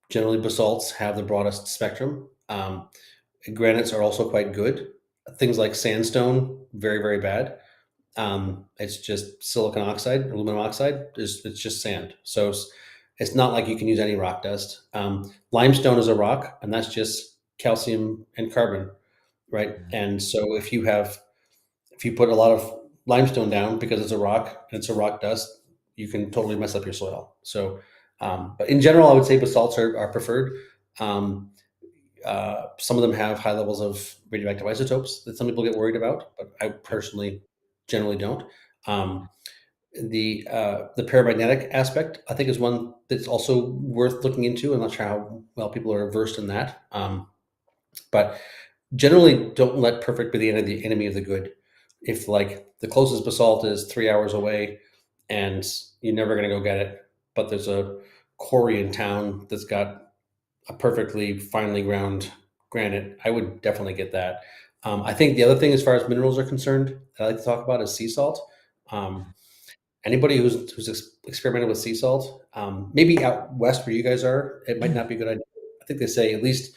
generally basalts have the broadest spectrum. Granites are also quite good. Things like sandstone, very, very bad. It's just silicon oxide, aluminum oxide. It's just sand. So it's not like you can use any rock dust. Limestone is a rock, and that's just calcium and carbon, right? mhm, And so if you put a lot of limestone down because it's a rock and it's a rock dust, you can totally mess up your soil. So, but in general, I would say basalts are preferred. Um, some of them have high levels of radioactive isotopes that some people get worried about, but I yep, personally generally don't. Um, the paramagnetic aspect, I think, is one that's also worth looking into. I'm not sure how well people are versed in that, but generally, don't let perfect be the enemy of the good. If like the closest basalt is 3 hours away, and you're never going to go get it, but there's a quarry in town that's got a perfectly finely ground granite, I would definitely get that. I think the other thing, as far as minerals are concerned, that I like to talk about is sea salt. Um, mhm, Anybody who's experimented with sea salt, maybe out west where you guys are, it might not be a good idea. I think they say at least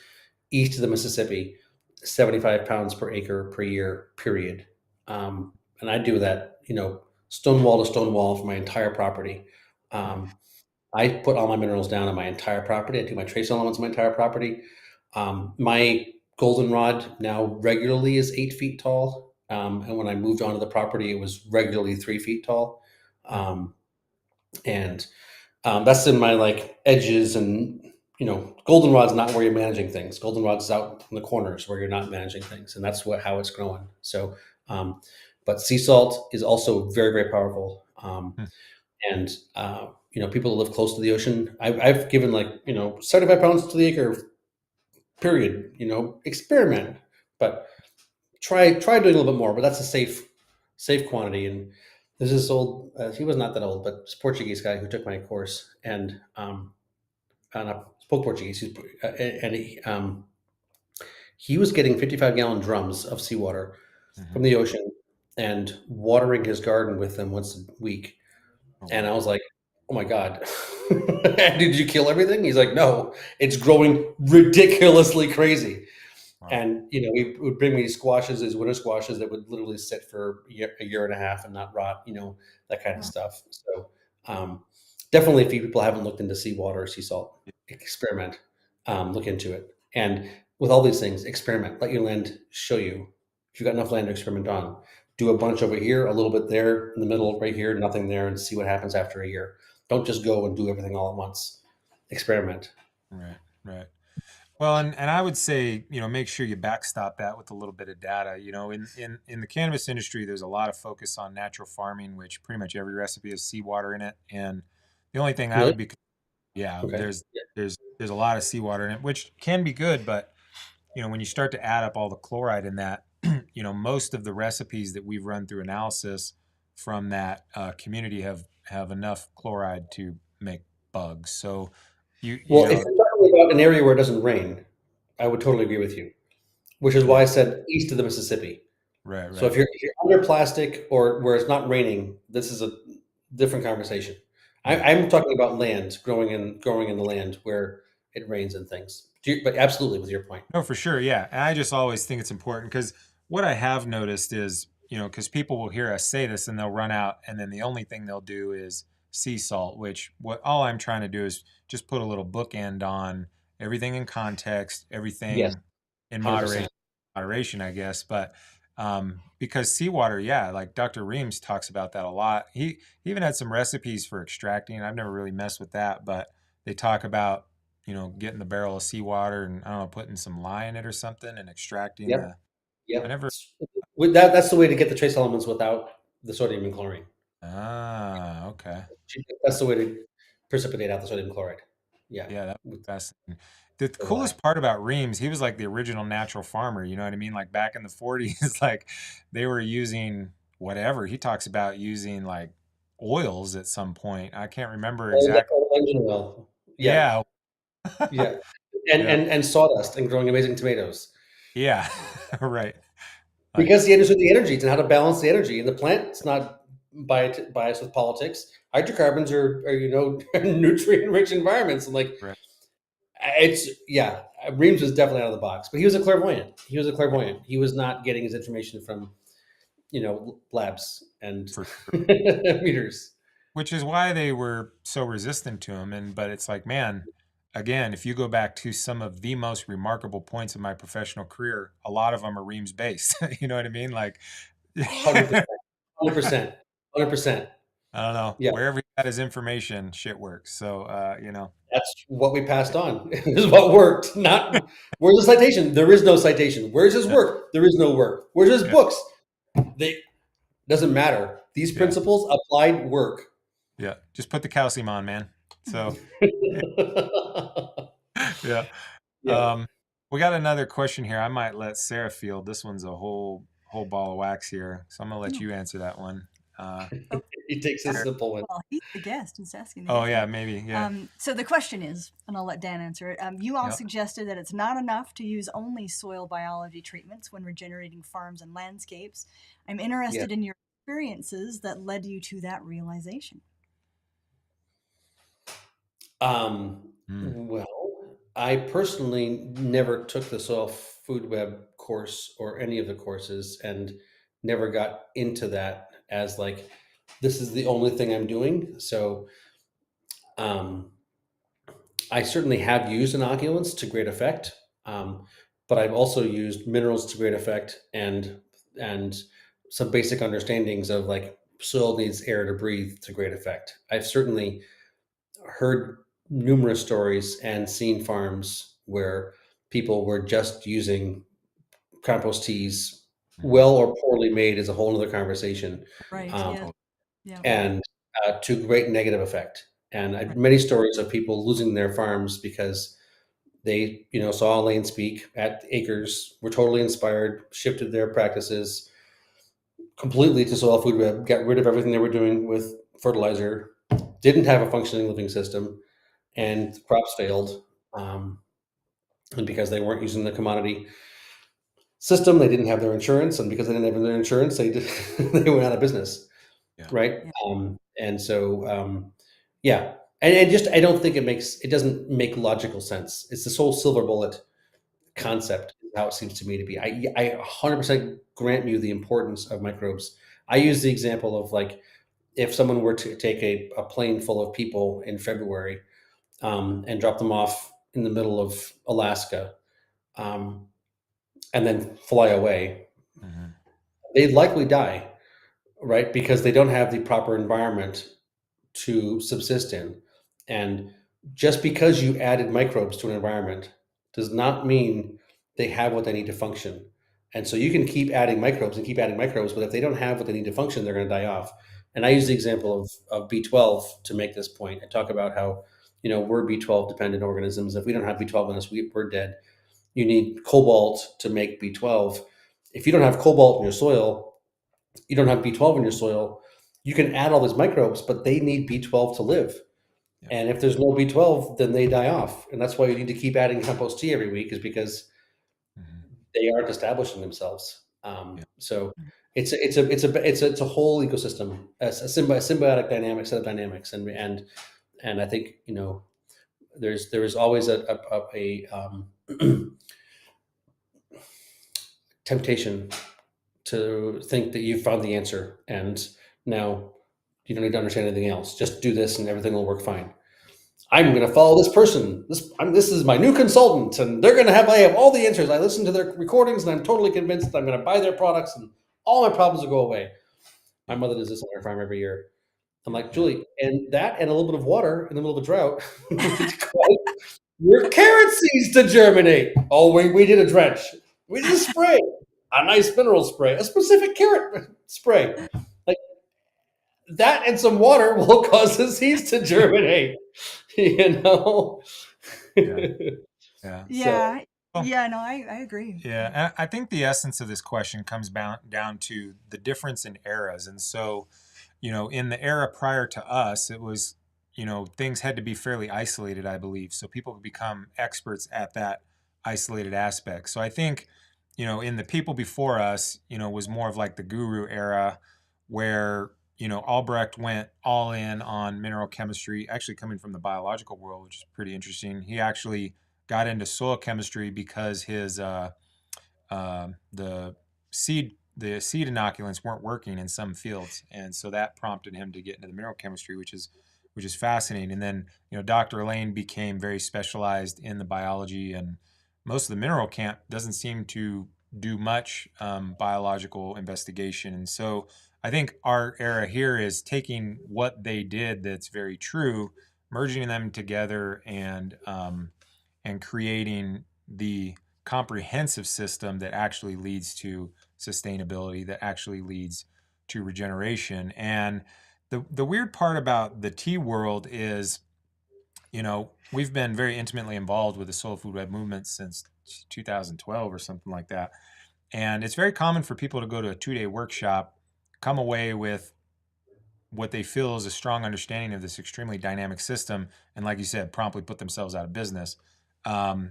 east of the Mississippi, 75 pounds per acre per year, period. And I do that, stone wall to stone wall for my entire property. mhm, Um, I put all my minerals down on my entire property. I do my trace elements on my entire property. My goldenrod now regularly is 8 feet tall. And when I moved onto the property, it was regularly 3 feet tall. mhm, Um, and That's in my like edges and goldenrod's not where you're managing things. Goldenrod's out in the corners where you're not managing things, and that's how it's growing. So, but sea salt is also very, very powerful. mhm, And People that live close to the ocean, I've given like 75 pounds to the acre period. Experiment, but try doing a little bit more. But that's a safe quantity. And there's this old, he was not that old, but this Portuguese guy who took my course, and I spoke Portuguese. And he was getting 55-gallon drums of seawater Hmm. from the ocean and watering his garden with them once a week. Oh And I wow. was like, "Oh my god, did you kill everything?" He's like, "No, it's growing ridiculously crazy." Wow. And he would bring me squashes, these winter squashes that would literally sit for a year and a half and not rot, that kind of Wow. stuff. So definitely, if people haven't looked into seawater or sea salt, experiment, look into it. And with all these things, experiment. Let your land show you. If you've got enough land to experiment on, do a bunch over here, a little bit there, in the middle, right here, nothing there, and see what happens after a year. Don't just go and do everything all at once. Experiment. Right. Right. Well, and I would say, make sure you backstop that with a little bit of data. In the cannabis industry, there's a lot of focus on natural farming, which pretty much every recipe has seawater in it. And the only thing I Really? would be, yeah, Okay. there's a lot of seawater in it, which can be good, but when you start to add up all the chloride in that, most of the recipes that we've run through analysis from that community have enough chloride to make bugs. So you Well, if know, you're talking about an area where it doesn't rain, I would totally agree with you, which is yeah, why I said east of the Mississippi. right, So right, if you're under plastic or where it's not raining, this is a different conversation. yeah. I'm talking about land growing in the land where it rains and things. But absolutely, with your point. No, for sure. Yeah. And I just always think it's important because what I have noticed is, because people will hear us say this and they'll run out and then the only thing they'll do is sea salt, which what all I'm trying to do is just put a little bookend on everything in context, Yes, everything in 100%. moderation, I guess. But because seawater, yeah, like Dr. Reams talks about that a lot. He even had some recipes for extracting. I've never really messed with that, but they talk about getting the barrel of seawater and I don't know, putting some lye in it or something and extracting Yep, the. I yep. never. With that's the way to get the trace elements without the sodium and chlorine. Ah, okay. That's the way to precipitate out the sodium chloride. Yeah, Yeah, that's with fascinating. The the lye. coolest part about Reams, he was like the original natural farmer. You know what I mean? Like back in the 40s, like they were using whatever. He talks about using like oils at some point. I can't remember exactly. Old engine oil. Yeah, Yeah. yeah. And Yeah. and and sawdust and growing amazing tomatoes. Yeah. Right. Like, Because he understood the energies and how to balance the energy. And the plant's not biased with politics. Hydrocarbons are nutrient rich environments. And like right. it's yeah, Reams was definitely out of the box. But he was a clairvoyant. He was a clairvoyant. He was not getting his information from, labs and For sure. meters. Which is why they were so resistant to him. But it's like, man, again, if you go back to some of the most remarkable points of my professional career, a lot of them are Reams based. You know what I mean? Like, 100%. I 100%. 100%. don't know, Yeah. wherever he got his information, shit works. So, That's what we passed on. This is what worked. Not where's the citation? There is no citation. Where's his yeah, work? There is no work. Where's his yeah, books? They doesn't matter. These yeah, principles applied work. yeah. Just put the calcium on, man. So, yeah. Yeah. Um, we got another question here. I might let Sarah field. This one's a whole ball of wax here. So I'm gonna let No. you answer that one. Oh, He takes a simple one. well, he's the guest. He's asking the Oh guest. yeah, maybe. Yeah. So the question is, and I'll let Dan answer it. You all Yeah. suggested that it's not enough to use only soil biology treatments when regenerating farms and landscapes. I'm Yeah. interested in your experiences that led you to that realization. Mm. Well, I personally never took the soil food web course or any of the courses and never got into that as like this is the only thing I'm doing. So um, I certainly have used inoculants to great effect, but I've also used minerals to great effect and some basic understandings of like soil needs air to breathe to great effect. I've certainly heard numerous stories and seen farms where people were just using compost teas, Mhm. well or poorly made is a whole other conversation, Right. Oh, um, Yes. totally. Yeah. and to great negative effect. And Right. many stories of people losing their farms because They, saw Elaine speak at Acres, were totally inspired, shifted their practices completely to soil food web, got rid of everything they were doing with fertilizer, didn't have a functioning living system, and crops failed. Um, and because they weren't using the commodity system, they didn't have their insurance, and because they didn't have their insurance, they went out of business, Yeah. right? Yeah. And so, yeah, and just I don't think it doesn't make logical sense. It's this whole silver bullet concept, is how it seems to me to be. I 100% grant you the importance of microbes. I use the example of, like, if someone were to take a plane full of people in February, and drop them off in the middle of Alaska, um, and then fly away, Hmm. they'd likely die, right? Because they don't have the proper environment to subsist in. And just because you added microbes to an environment does not mean they have what they need to function. And so you can keep adding microbes and keep adding microbes, but if they don't have what they need to function, they're going to die off. And I use the example of B12 to make this point. I talk about how, we're B12 dependent organisms. If we don't have B12 in us, we're dead. You need cobalt to make B12. If you don't have cobalt in your soil, you don't have B12 in your soil, you can add all these microbes, but they need B12 to live. Yeah. And if there's no B12, then they die off. And that's why you need to keep adding compost tea every week, is because Hmm. they aren't establishing themselves. Yeah. So it's a whole ecosystem, a symbiotic dynamic set of dynamics, and I think, there is always a temptation to think that you've found the answer, and now you don't need to understand anything else. Just do this, and everything will work fine. I'm going to follow this person. This is my new consultant, and I have all the answers. I listen to their recordings, and I'm totally convinced I'm going to buy their products, and all my problems will go away. My Yeah. mother does this on her farm every year. I'm like, Yeah. Julie, and that, and a little bit of water in the middle of a drought, your carrot seeds to germinate. Oh, we did a drench. We did a spray, a nice mineral spray, a specific carrot spray. Like that, and some water will cause the seeds to germinate. You know. Yeah. Yeah. So Yeah. Well, Yeah, no, I agree. yeah, I think the essence of this question comes down to the difference in eras. And so, in the era prior to us, it was, things had to be fairly isolated, I believe. So people could become experts at that isolated aspect. So I think, in the people before us, was more of like the guru era where, Albrecht went all in on mineral chemistry, actually coming from the biological world, which is pretty interesting. He actually got into soil chemistry because his the seed inoculants weren't working in some fields, and so that prompted him to get into the mineral chemistry, which is fascinating. And then Dr. Lane became very specialized in the biology, and most of the mineral camp doesn't seem to do much biological investigation. And so I think our era here is taking what they did that's very true, merging them together, and creating the comprehensive system that actually leads to sustainability, that actually leads to regeneration. And the weird part about the tea world is, we've been very intimately involved with the soil food web movement since 2012 or something like that. And it's very common for people to go to a 2-day workshop, come away with what they feel is a strong understanding of this extremely dynamic system, and like you said, promptly put themselves out of business. And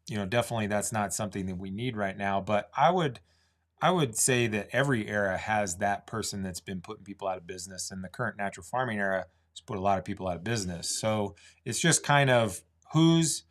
definitely that's not something that we need right now. But I would say that every era has that person that's been putting people out of business, and the current natural farming era has put a lot of people out of business. So it's just kind of who's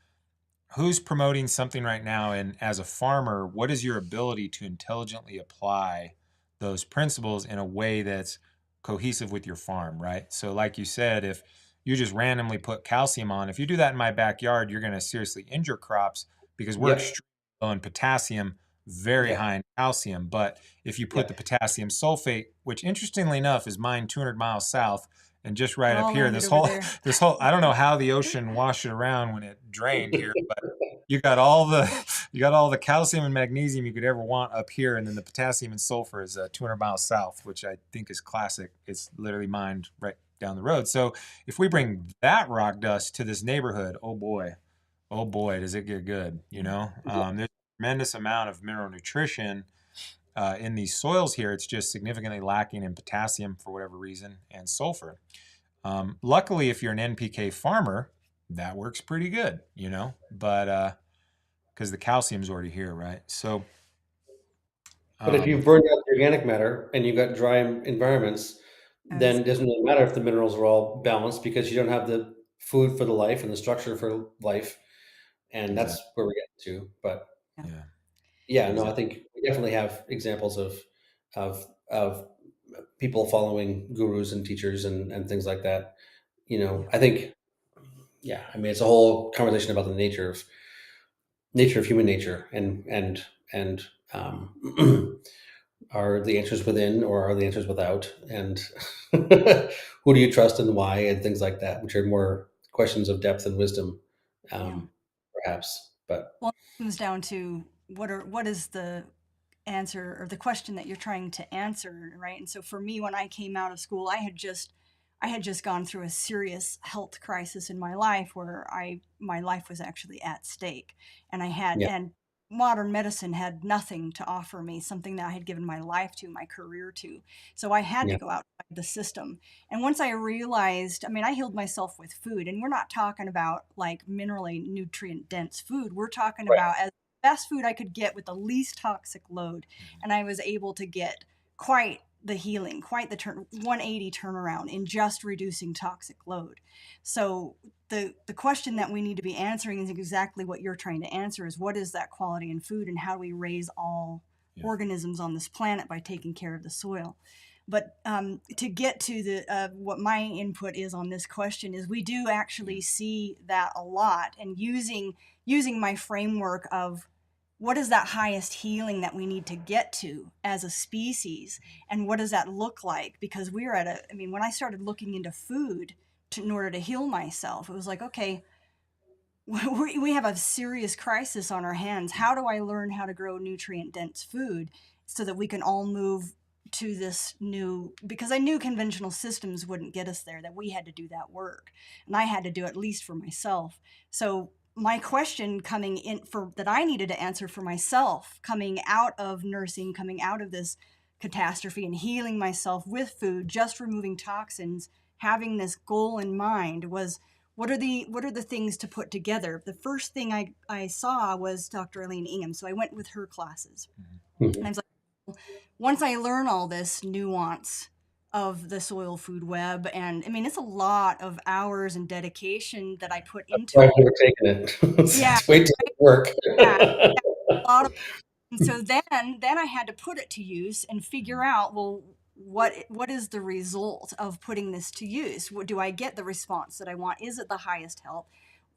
promoting something right now, and as a farmer, what is your ability to intelligently apply those principles in a way that's cohesive with your farm, right? So like you said, if you just randomly put calcium on, if you do that in my backyard, you're going to seriously injure crops because we're yep, extremely low in potassium, very yep, high in calcium. But if you put the yep. potassium sulfate, which interestingly enough is mined 200 miles south, and just We're right up all here, landed this over whole there. this whole I don't know how the ocean washed it around when it drained here, but you got all the you got all the calcium and magnesium you could ever want up here, and then the potassium and sulfur is 200 miles south, which I think is classic. It's literally mined right down the road. So if we bring that rock dust to this neighborhood, oh boy, oh boy, does it get good, you know? Yeah. There's a tremendous amount of mineral nutrition in these soils here. It's just significantly lacking in potassium for whatever reason and sulfur. Luckily, if you're an NPK farmer, that works pretty good, you know, but because the calcium's already here, right? So, But if um, you've burned out the organic matter and you've got dry environments, I was then it doesn't really matter if the minerals are all balanced because you don't have the food for the life and the structure for life. And that's exactly. where we're getting to. But yeah, Yeah, yeah, no, I exactly. think we definitely have examples of people following gurus and teachers and things like that. yeah, I think, yeah, I mean, it's a whole conversation about the nature of human nature and are the answers within or are the answers without, and who do you trust and why, and things like that, which are more questions of depth and wisdom, yeah. um, perhaps. But Well, it comes down to what is the answer or the question that you're trying to answer, right? And so for me, when I came out of school, I had just gone through a serious health crisis in my life where my life was actually at stake, and yeah, modern medicine had nothing to offer me, something that I had given my life to, my career to. So I had to yeah, go outside the system. And once I realized, I mean, I healed myself with food, and we're not talking about like minerally nutrient dense food. We're talking right, about as best food I could get with the least toxic load. And I was able to get quite the healing, quite the 180 turnaround in just reducing toxic load. So the question that we need to be answering is exactly what you're trying to answer: is what is that quality in food, and how do we raise all Yeah. organisms on this planet by taking care of the soil. But to get to the what my input is on this question is, we do actually see that a lot, and using my framework of what is that highest healing that we need to get to as a species, and what does that look like, because we're at a, I mean, when I started looking into food in order to heal myself, it was like, okay, we have a serious crisis on our hands. How do I learn how to grow nutrient dense food so that we can all move to this new, because I knew conventional systems wouldn't get us there, that we had to do that work, and I had to do it at least for myself. So my question coming in for that I needed to answer for myself, coming out of nursing, coming out of this catastrophe and healing myself with food, just removing toxins, having this goal in mind, was what are the things to put together. The first thing I saw was Dr. Elaine Ingham, so I went with her classes, and I mhm. was like, once I learn all this nuance of the soil food web, and I mean, it's a lot of hours and dedication that I put into I've all. never taken it. Yeah, It's way too much work. yeah, yeah, a lot of. And so then I had to put it to use and figure out, well, what is the result of putting this to use? Do I get the response that I want? Is it the highest health?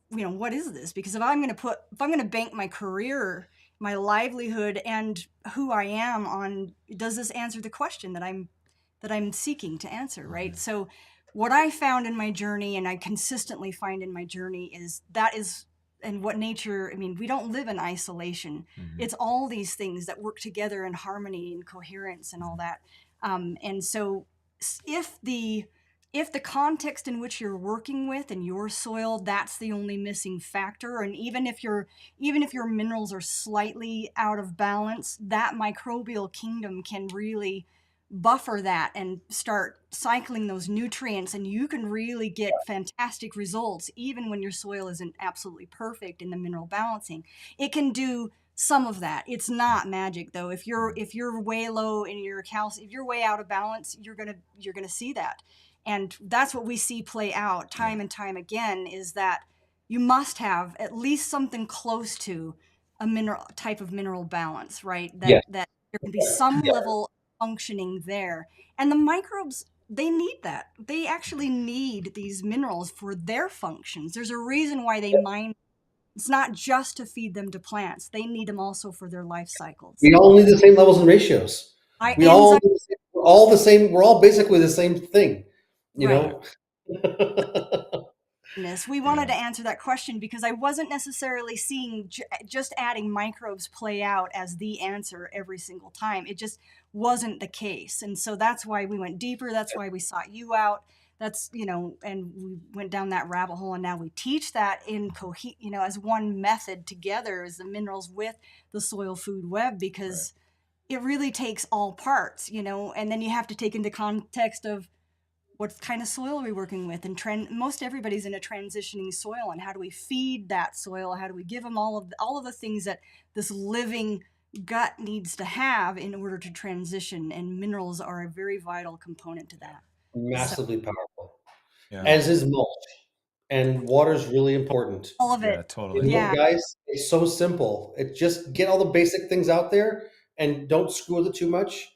What is this? Because if I'm going to bank my career, my livelihood, and who I am on, does this answer the question that I'm seeking to answer, right? So what I found in my journey, and I consistently find in my journey, is that is, and what nature, I mean, we don't live in isolation. Mhm. It's all these things that work together in harmony and coherence and all that. And so if the context in which you're working with and your soil, that's the only missing factor, and even if your minerals are slightly out of balance, that microbial kingdom can really buffer that and start cycling those nutrients, and you can really get fantastic results even when your soil isn't absolutely perfect in the mineral balancing. It can do some of that. It's not magic though. If you're way low in your calcium, if you're way out of balance, you're gonna see that. And that's what we see play out Yeah. time and time again, is that you must have at least something close to a mineral type of mineral balance, right? that Yes. that there can be some Yeah. level functioning there. And the microbes, they need that. They actually need these minerals for their functions. There's a reason why they mine. It's not just to feed them to plants. They need them also for their life cycles. We all need the same levels and ratios. I We all enzyme need the same, we're all the same. We're all basically the same thing. You right. know. We wanted Yeah. to answer that question because I wasn't necessarily seeing just adding microbes play out as the answer every single time. It just wasn't the case. And so that's why we went deeper. That's why we sought you out. that's, and we went down that rabbit hole, and now we teach that in as one method together as the minerals with the soil food web, Right. because it really takes all parts, and then you have to take into context of what kind of soil are we working with, and most everybody's in a transitioning soil, and how do we feed that soil, how do we give them all of the things that this living gut needs to have in order to transition, and minerals are a very vital component to that. So Massively powerful, Yeah. yeah, as is mulch. And water is really important. all of Yeah, it. totally. And look, Yeah, guys, it's so simple. It just get all the basic things out there and don't screw with it too much.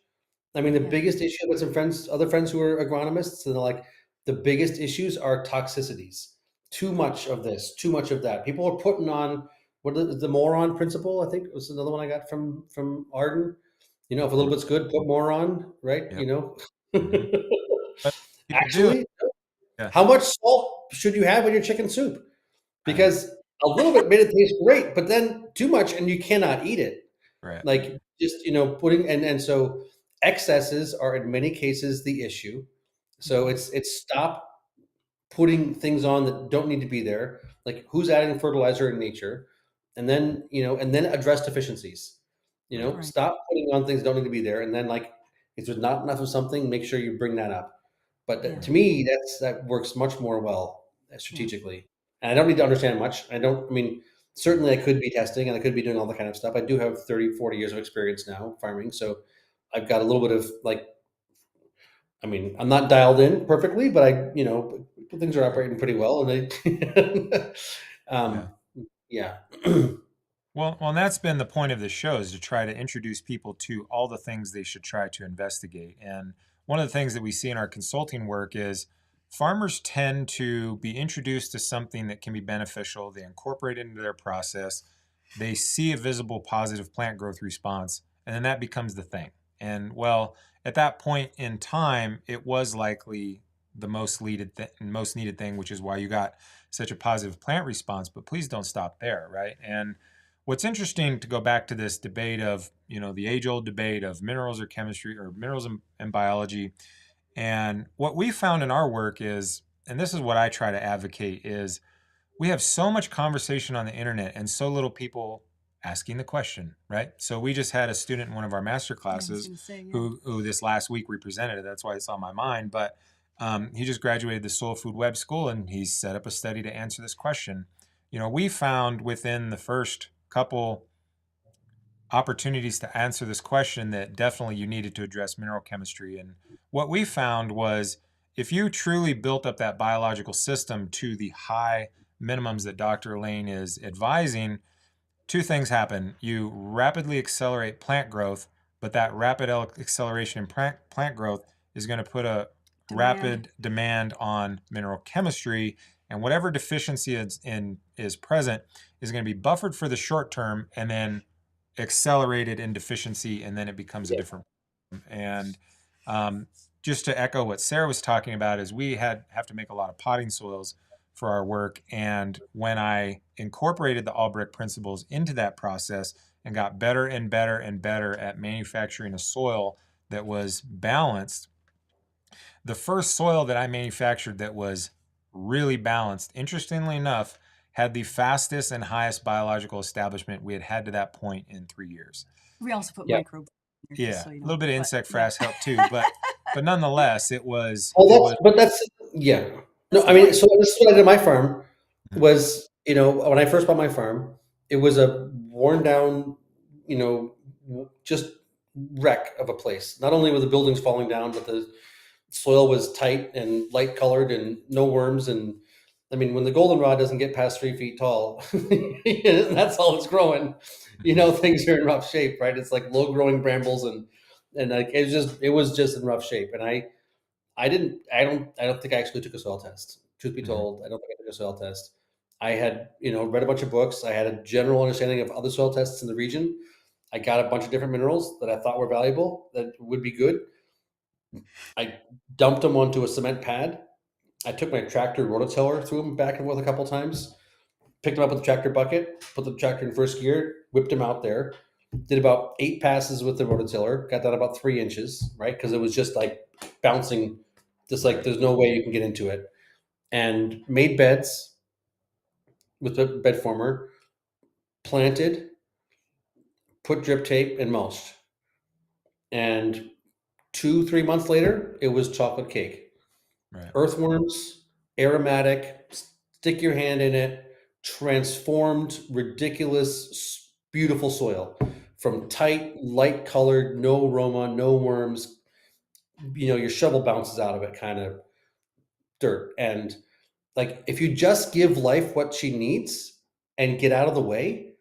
I mean, the yeah, biggest issue with some friends, other friends who are agronomists, and they're like, the biggest issues are toxicities. Too much of this, too much of that. People are putting on what is the moron principle? I think it was another one I got from Arden. If a little Mhm. bit's good, put more on, right? Yep. Hmm. But people do. Actually, Yeah. how much salt should you have in your chicken soup? Right. Because a little bit made it taste great, but then too much and you cannot eat it. Right. Like just putting and so excesses are in many cases the issue. So mhm, it's stop putting things on that don't need to be there. Like who's adding fertilizer in nature, and then address deficiencies. Right. right, Stop putting on things that don't need to be there, and then like if there's not enough of something, make sure you bring that up. But yeah, to Right. me, that works much more well yeah, strategically. And I don't need to understand much. I mean, Mhm. certainly I could be testing and I could be doing all that kind of stuff. I do have 30, 40 years of experience now farming. So I've got a little bit of like, I mean, I'm not dialed in perfectly, but things are Right. operating pretty well. And they, Yeah. yeah. Well, and that's been the point of the show, is to try to introduce people to all the things they should try to investigate. And one of the things that we see in our consulting work is farmers tend to be introduced to something that can be beneficial. They incorporate it into their process. They see a visible positive plant growth response, and then that becomes the thing. And well, at that point in time, it was likely the most needed thing, which is why you got such a positive plant response. But please don't stop there, right? And what's interesting, to go back to this debate of, the age old debate of minerals or chemistry, or minerals and biology. And what we found in our work is, and this is what I try to advocate, is we have so much conversation on the internet and so little people asking the question, right? So we just had a student in one of our master yeah, I was classes gonna say, yeah, who this last week we presented it. That's why it's on my mind. But he just graduated the Soil Food Web School, and he set up a study to answer this question. We found within the first couple opportunities to answer this question that definitely you needed to address mineral chemistry. And what we found was, if you truly built up that biological system to the high minimums that Dr. Lane is advising, two things happen. You rapidly accelerate plant growth, but that rapid acceleration in plant growth is going to put a demand, rapid demand on mineral chemistry, and whatever deficiency is present is going to be buffered for the short term and then accelerated in deficiency, and then it becomes a Yeah. different. And um, just to echo what Sarah was talking about, is we have to make a lot of potting soils for our work. And when I incorporated the Albrecht principles into that process and got better and better and better at manufacturing a soil that was balanced, the first soil that I manufactured that was really balanced, interestingly enough, had the fastest and highest biological establishment we had had to that point in 3 years. we also put Yeah. microbes in there, just Yeah, so you a little know, bit of but insect yeah, frass helped too, but nonetheless, it was Well, it was. that's yeah. No, that's the I mean, point. so this is what I did on my farm Mhm. was, when I first bought my farm, it was a worn down, just wreck of a place. Not only were the buildings falling down, but the soil was tight and light colored and no worms. And I mean, when the goldenrod doesn't get past 3 feet tall, and that's all it's growing, Mhm. things are in rough shape, right? It's like low growing brambles and like it was just in rough shape. And I don't think I actually took a soil test. Truth be Mhm. told, I don't think I took a soil test. I had, read a bunch of books. I had a general understanding of other soil tests in the region. I got a bunch of different minerals that I thought were valuable, that would be good. I dumped them onto a cement pad. I took my tractor rototiller through them back and forth a couple times, picked them up with the tractor bucket, put the tractor in first gear, whipped them out there, did about 8 passes with the rototiller, got that about 3 inches, right? Because it was just like bouncing Just like there's no way you can get into it. And made beds with a bed former, planted, put drip tape, and mulched. And 2, 3 months later, it was chocolate cake. Right. Earthworms, aromatic, stick your hand in it, transformed, ridiculous, beautiful soil from tight, light colored, no aroma, no worms. Your shovel bounces out of it kind of dirt. And like, if you just give life what she needs and get out of the way,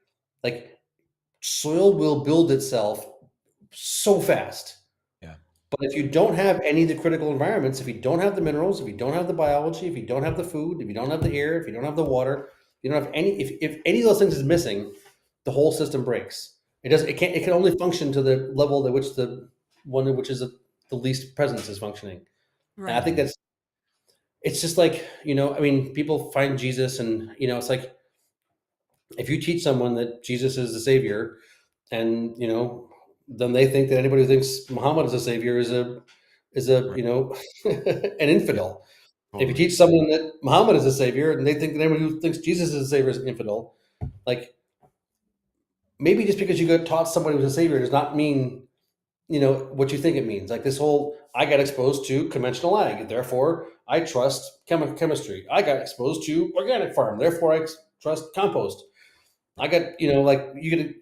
like, soil will build itself so fast. Yeah. But if you don't have any of the critical environments, if you don't have the minerals, if you don't have the biology, if you don't have the food, if you don't have the air, if you don't have the water, you don't have any. If any of those things is missing, the whole system breaks. It does. It can't. It can only function to the level at which the one in which is the least presence is functioning. And I Right. think that's. It's just like, I mean, people find Jesus, and it's like, if you teach someone that Jesus is the savior, and then they think that anybody who thinks Muhammad is a savior is a Right. an Yeah. infidel. If you Totally. teach someone that Muhammad is a savior and they think that anybody who thinks Jesus is a savior is an infidel, like, maybe just because you got taught somebody was a savior does not mean what you think it means. Like, this whole, I got exposed to conventional ag, therefore I trust chemistry. I got exposed to organic farm, therefore I trust compost. I got, like, you get,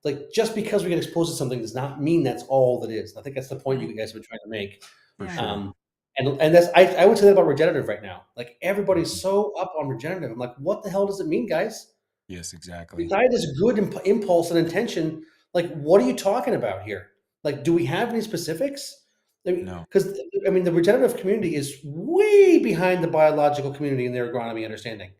like, just because we get exposed to something does not mean that's all that is. I think that's the point Right. you guys have been trying to make. For Yeah. sure. And that's, I would say that about regenerative right now. Like, everybody's Mhm. so up on regenerative. I'm like, what the hell does it mean, guys? Yes, exactly. Besides this good impulse and intention, like, what are you talking about here? Like, do we have any specifics? No. Because I mean, the regenerative community is way behind the biological community in their agronomy understanding. I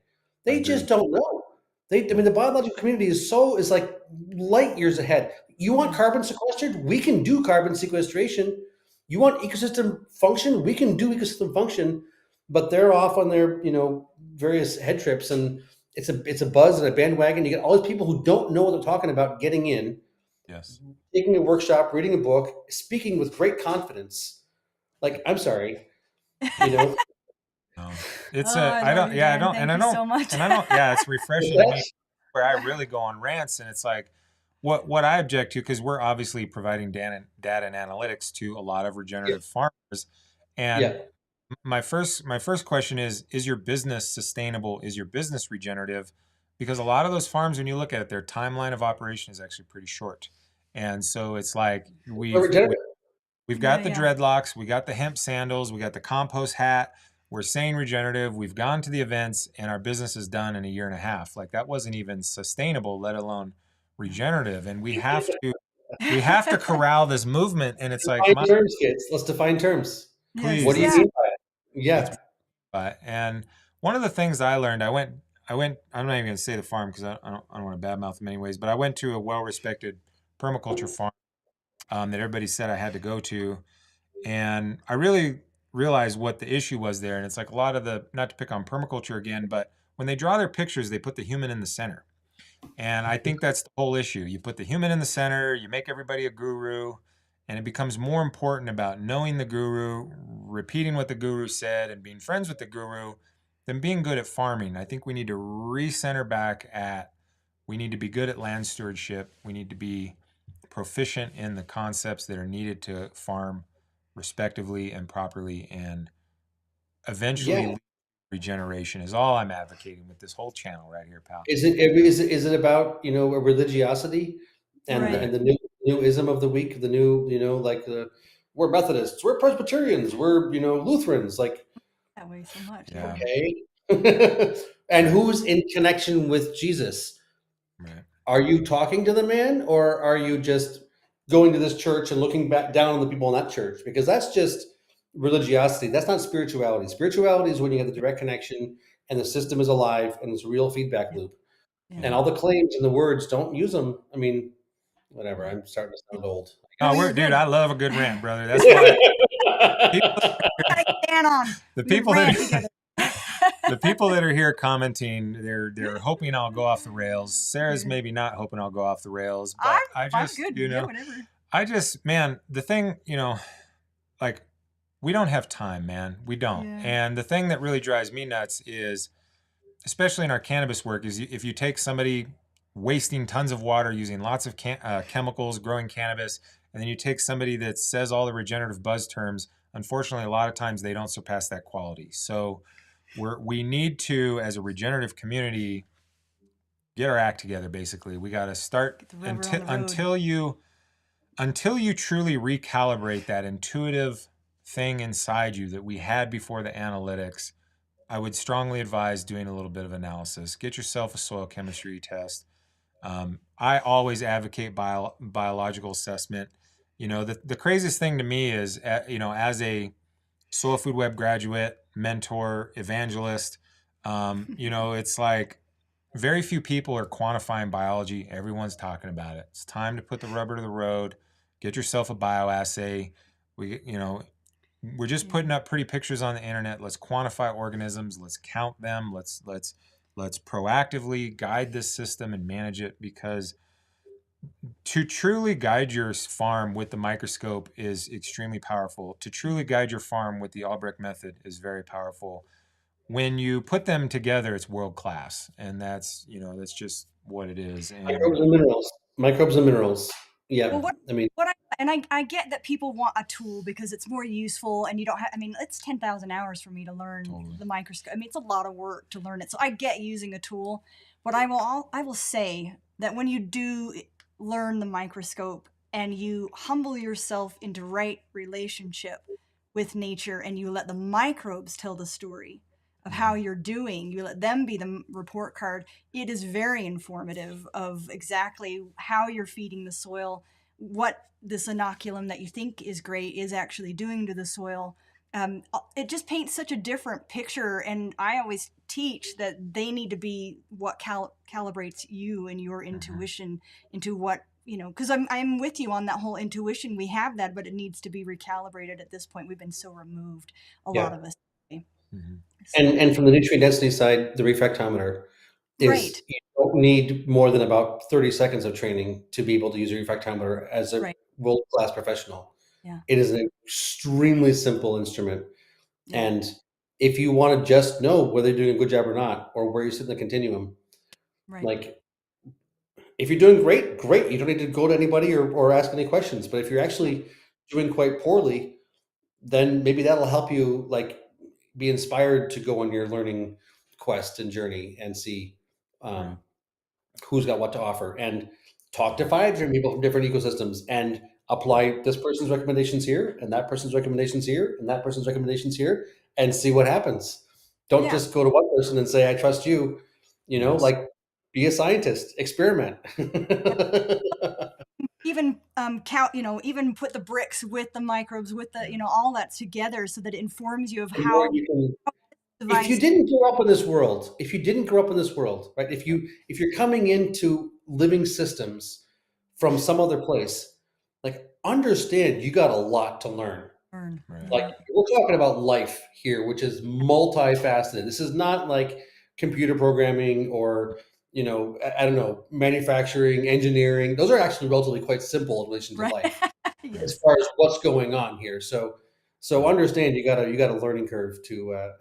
They just agree. don't know. I No. mean, the biological community is like light years ahead. You want Yeah. carbon sequestered? We can do carbon sequestration. You want ecosystem function? We can do ecosystem function. But they're off on their various head trips, and it's a buzz and a bandwagon. You get all these people who don't know what they're talking about getting in, Yes. taking a workshop, reading a book, speaking with great confidence. Like, I'm sorry, you know, No. Oh, It's a I I love don't you, yeah, I Dan. don't Thank you so much. yeah, it's refreshing to me that's where I really go on rants, and it's like what I object to, because we're obviously providing data and analytics to a lot of yeah, regenerative farmers. And yeah, my first question is your business sustainable? Is your business regenerative? Because a lot of those farms, when you look at it, their timeline of operation is actually pretty short. And so it's like or regenerative. we've Yeah, got the yeah. dreadlocks, we got the hemp sandals, we got the compost hat. We're saying regenerative. We've gone to the events, and our business is done in a year and a half. Like, that wasn't even sustainable, let alone regenerative. And we have to corral this movement. And it's like, Define my terms, kids. Let's define terms. Yes, What please, do you let's yeah. mean by it? let's Yeah, and one of the things I learned, I'm not even going to say the farm because I don't want to badmouth them anyways, but I went to a well-respected permaculture farm that everybody said I had to go to. And I really realized what the issue was there. And it's like, a lot of the, not to pick on permaculture again, but when they draw their pictures, they put the human in the center. And I think that's the whole issue. You put the human in the center, you make everybody a guru, and it becomes more important about knowing the guru, repeating what the guru said, and being friends with the guru than being good at farming. I think we need to recenter back at, we need to be good at land stewardship. We need to be proficient in the concepts that are needed to farm respectively and properly, and yeah. eventually regeneration is all I'm advocating with this whole channel right here, pal. Is it about a religiosity and Right. the new ism of the week, the new like we're Methodists, we're Presbyterians, we're Lutherans, like, That way so much. Yeah, Yeah. okay. And right, who's in connection with Jesus? right. Are you talking to the man, or are you just going to this church and looking back down on the people in that church? Because that's just religiosity. That's not spirituality. Spirituality is when you have the direct connection and the system is alive and it's a real feedback Yeah. loop. Yeah. And Yeah. all the claims and the words, don't use them. I mean, whatever. Right. I'm starting to sound old. No, Oh, you're dude, good. I love a good rant, brother. That's why people, Gotta get Dan on. the We people that rant together. the people that are here commenting, they're hoping I'll go off the rails. Sarah's Yeah. maybe not hoping I'll go off the rails, I'm but I I'm just, good. Yeah, whatever. man, the thing, like, we don't have time, man. We don't. Yeah. And the thing that really drives me nuts is, especially in our cannabis work, is if you take somebody wasting tons of water, using lots of chemicals, growing cannabis, and then you take somebody that says all the regenerative buzz terms, unfortunately, a lot of times they don't surpass that quality. So we need to, as a regenerative community, get our act together. Basically, we got to start Get the rubber on the road. until you truly recalibrate that intuitive thing inside you that we had before the analytics. I would strongly advise doing a little bit of analysis. Get yourself a soil chemistry test. I always advocate biological assessment. You know, the craziest thing to me is, you know, as a soil food web graduate, mentor, evangelist, you know, it's like very few people are quantifying biology. Everyone's talking about it. It's time to put the rubber to the road. Get yourself a bioassay. You know, we're just putting up pretty pictures on the internet. Let's quantify organisms. Let's count them. Let's proactively guide this system and manage it, because to truly guide your farm with the microscope is extremely powerful. To truly guide your farm with the Albrecht method is very powerful. When you put them together, it's world class, and that's, you know, that's just what it is. And Microbes and minerals. Microbes and minerals. Well, Yeah. what I mean, what I get that people want a tool because it's more useful, and you don't have. I mean, it's 10,000 hours for me to learn Totally. the microscope. I mean, it's a lot of work to learn it. So I get using a tool, but I will say that when you do learn the microscope and you humble yourself into right relationship with nature, and you let the microbes tell the story of how you're doing, you let them be the report card. It is very informative of exactly how you're feeding the soil, what this inoculum that you think is great is actually doing to the soil. It just paints such a different picture, and I always teach that they need to be what calibrates you and your intuition into what, you know, because I'm with you on that whole intuition. We have that, but it needs to be recalibrated at this point. We've been so removed, a lot yeah. of us. Mm-hmm. So And from the nutrient density side, the refractometer right, is, you don't need more than about 30 seconds of training to be able to use a refractometer as a right, world-class professional. yeah, It is an extremely simple instrument. yeah, And if you want to just know whether you're doing a good job or not, or where you sit in the continuum, right, like if you're doing great, great. You don't need to go to anybody or ask any questions. But if you're right, actually doing quite poorly, then maybe that'll help you like be inspired to go on your learning quest and journey and see Right. um, who's got what to offer, and talk to 5 different people from different ecosystems and apply this person's recommendations here and that person's recommendations here and that person's recommendations here and see what happens. Don't yeah. just go to one person and say, I trust you, you know, Yes. like be a scientist, experiment. Even count, you know, even put the bricks with the microbes, with the, you know, all that together so that it informs you of The more how you can, if you device. didn't grow up in this world, if you didn't grow up in this world, right? If you're coming into living systems from some other place, like understand you got a lot to learn. Learn. Right. Like Yeah, we're talking about life here, which is multifaceted. This is not like computer programming or, you know, I don't know, manufacturing, engineering. Those are actually relatively quite simple in relation to right. life as Yes. far as what's going on here. So Right. understand you got a learning curve to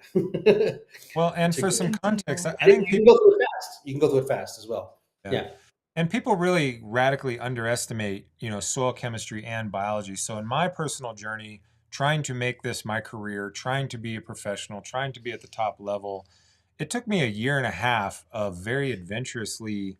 Well, and to for go. some context, I You think can people, go through it fast. You can go through it fast as well. yeah, Yeah. and people really radically underestimate, you know, soil chemistry and biology. So in my personal journey, trying to make this my career, trying to be a professional, trying to be at the top level, it took me a year and a half of very adventurously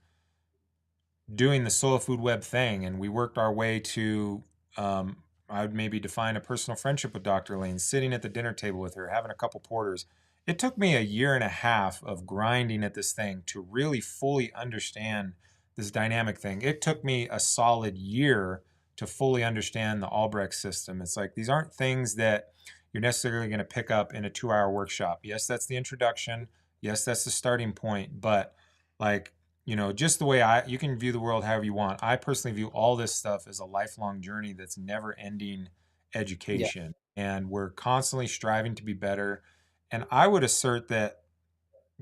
doing the soil food web thing, and we worked our way to, I would maybe define a personal friendship with Dr. Lane, sitting at the dinner table with her, having a couple porters. It took me a year and a half of grinding at this thing to really fully understand this dynamic thing. It took me a solid year to fully understand the Albrecht system. It's like these aren't things that you're necessarily going to pick up in a 2 hour workshop. Yes, that's the introduction. Yes, that's the starting point. But like, you know, just the way you can view the world however you want. I personally view all this stuff as a lifelong journey that's never ending Yeah. education. And we're constantly striving to be better. And I would assert that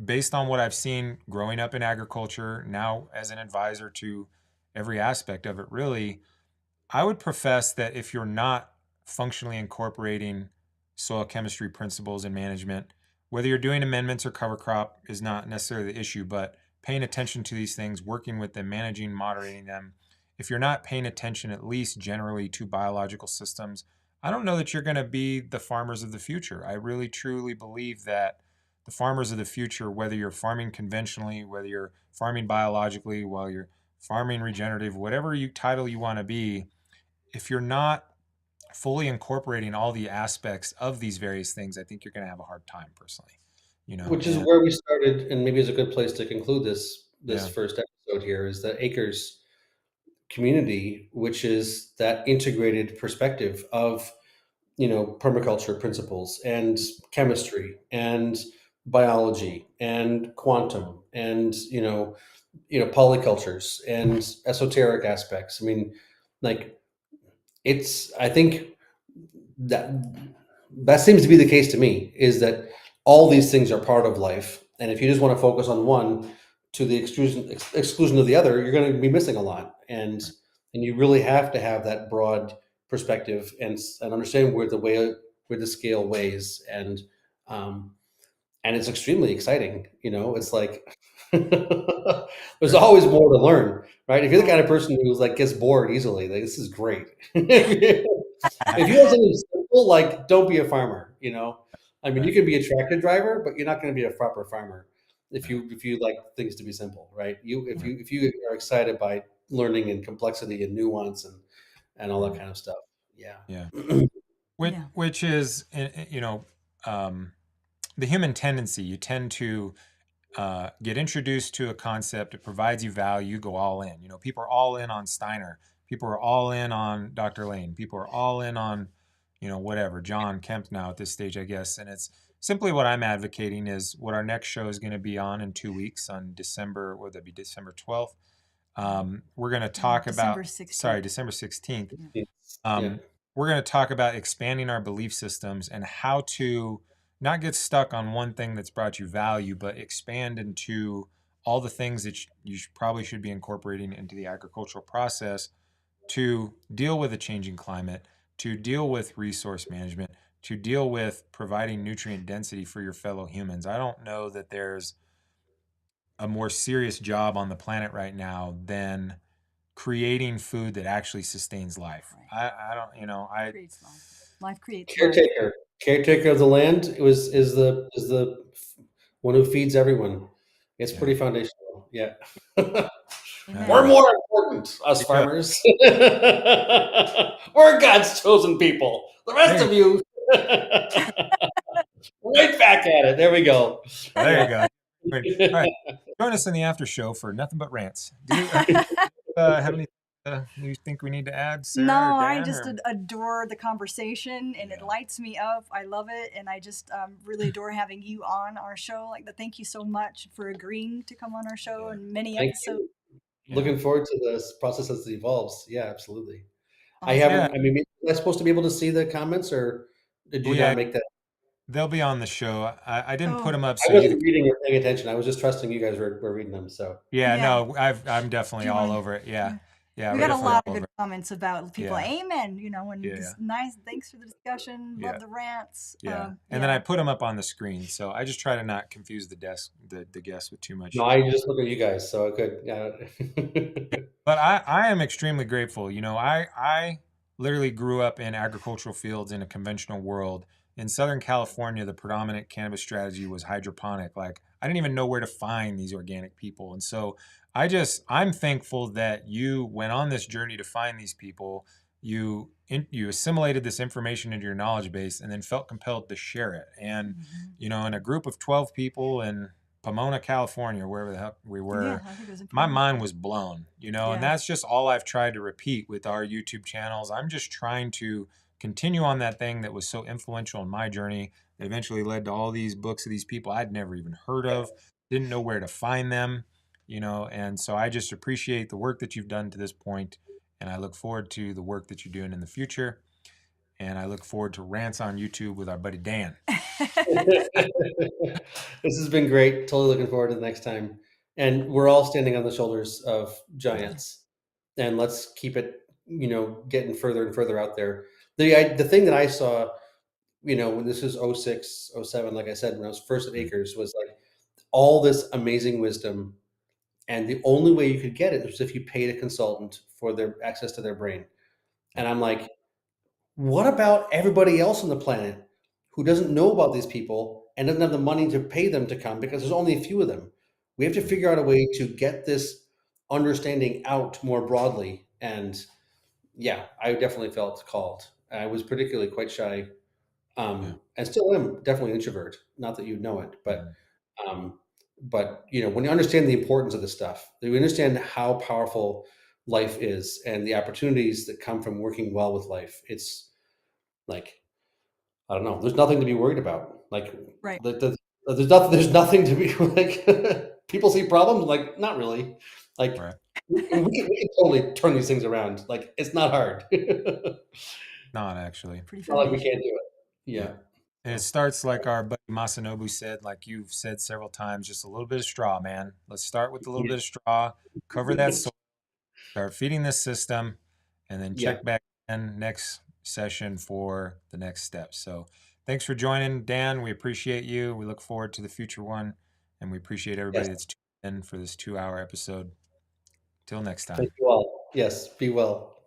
based on what I've seen growing up in agriculture, now as an advisor to every aspect of it, really, I would profess that if you're not functionally incorporating soil chemistry principles and management. Whether you're doing amendments or cover crop is not necessarily the issue, but paying attention to these things, working with them, managing, moderating them. If you're not paying attention, at least generally, to biological systems, I don't know that you're going to be the farmers of the future. I really truly believe that the farmers of the future, whether you're farming conventionally, whether you're farming biologically, while you're farming regenerative, whatever title you want to be, if you're not fully incorporating all the aspects of these various things, I think you're going to have a hard time personally, Which is and where we started, and maybe is a good place to conclude this yeah, first episode here, is the Acres community, which is that integrated perspective of permaculture principles and chemistry and biology and quantum and polycultures and esoteric aspects. I mean, like, I think that that seems to be the case to me, is that all these things are part of life, and if you just want to focus on one to the exclusion of the other, you're going to be missing a lot, and you really have to have that broad perspective and understand where the scale weighs, um, and it's extremely exciting. It's like there's always more to learn, right? If you're the kind of person who's like gets bored easily, like, this is great. If you have something simple, like, don't be a farmer. I mean, you right, can be a tractor driver, but you're not going to be a proper farmer if no, you like things to be simple, right? You if right, you if you are excited by learning and complexity and nuance and all that right, kind of stuff. Yeah. yeah. Which Yeah. which is um, the human tendency. You tend to get introduced to a concept, it provides you value, you go all in. People are all in on Steiner. People are all in on Dr. Lane. People are all in on, whatever, John Kemp now at this stage, I guess. And it's simply what I'm advocating is what our next show is going to be on in 2 weeks on December, would that be December 12th? We're going to talk December about, 16th. sorry, December 16th. Yeah. Yeah. We're going to talk about expanding our belief systems and how to not get stuck on one thing that's brought you value, but expand into all the things that you probably should be incorporating into the agricultural process to deal with a changing climate, to deal with resource management, to deal with providing nutrient density for your fellow humans. I don't know that there's a more serious job on the planet right now than creating food that actually sustains life. Right. I don't, Creates life. Life creates life. Caretaker of the land is the one who feeds everyone. It's yeah, pretty foundational. Yeah. We're Amen. yeah, more important, us yeah. farmers. We're God's chosen people. The rest There, of you, right back at it. There we go. there you Yeah. go. Good. All right, join us in the after show for nothing but rants. Do you have any you think we need to add, Sarah or No, I Dan? just Or adore the conversation, and it yeah, lights me up. I love it, and I just really adore having you on our show. Thank you so much for agreeing to come on our show yeah, and many Thank episodes. you. yeah, Looking forward to this process as it evolves. Yeah, absolutely. I Awesome. yeah. haven't, I mean, am I supposed to be able to see the comments, or did Oh you yeah, not make that? they'll be on the show. I didn't put Oh, them up I so you. wasn't reading or paying attention. I was just trusting you guys were reading them. So Yeah, yeah. no, I'm Do definitely you all want over it. to? Yeah, yeah, We we're got a definitely lot all of over good it. comments about people. Yeah, Amen. And yeah, just nice. Thanks for the discussion. yeah. Love the rants. Yeah, and then I Yeah. put them up on the screen, so I just try to not confuse the guests with too no, much. I just look at you guys. So I could. Yeah. But I am extremely grateful. I literally grew up in agricultural fields in a conventional world. In Southern California, the predominant cannabis strategy was hydroponic. Like I didn't even know where to find these organic people, and so I'm thankful that you went on this journey to find these people. You assimilated this information into your knowledge base, and then felt compelled to share it. And Mhm. in a group of 12 people in Pomona, California, wherever the heck we Yeah, were, I think it was in my Pomona. mind was blown, and Yeah. that's just all I've tried to repeat with our YouTube channels. I'm just trying to continue on that thing that was so influential in my journey that eventually led to all these books of these people I'd never even heard of, didn't know where to find them, and so I just appreciate the work that you've done to this point, and I look forward to the work that you're doing in the future, and I look forward to rants on YouTube with our buddy Dan. This has been great. Totally looking forward to the next time. And we're all standing on the shoulders of Yeah, giants. And let's keep it, getting further and further out there. The thing that I saw when this is oh 06, oh 07, like I said, when I was first at Mm. Acres, was like all this amazing wisdom. And the only way you could get it was if you paid a consultant for their access to their brain. Yeah. And I'm like, what about everybody else on the planet who doesn't know about these people and doesn't have the money to pay them to come because there's only a few of them? We have to Mm. figure out a way to get this understanding out more broadly. And yeah, I definitely felt called. I was particularly quite shy, Yeah. and still am definitely an introvert. Not that you know it, Mm. um, but when you understand the importance of this stuff, you understand how powerful life is and the opportunities that come from working well with life. It's like, I don't know. There's nothing to be worried about. Like, Right. there's nothing to be like. People see problems, like not really. Like Right. we can totally turn these things around. Like it's not hard. It's Not actually. Pretty not like we foundational. can't do it. Yeah. Yeah. And it starts like our buddy Masanobu said, like you've said several times, just a little bit of straw, man. Let's start with a little bit of straw, cover that soil, start feeding this system, and then Yeah. check back in next session for the next steps. So thanks for joining, Dan. We appreciate you. We look forward to the future one, and we appreciate Yes. everybody that's tuned in for this 2-hour episode. Till next Thank time. you all. Yes. Be well.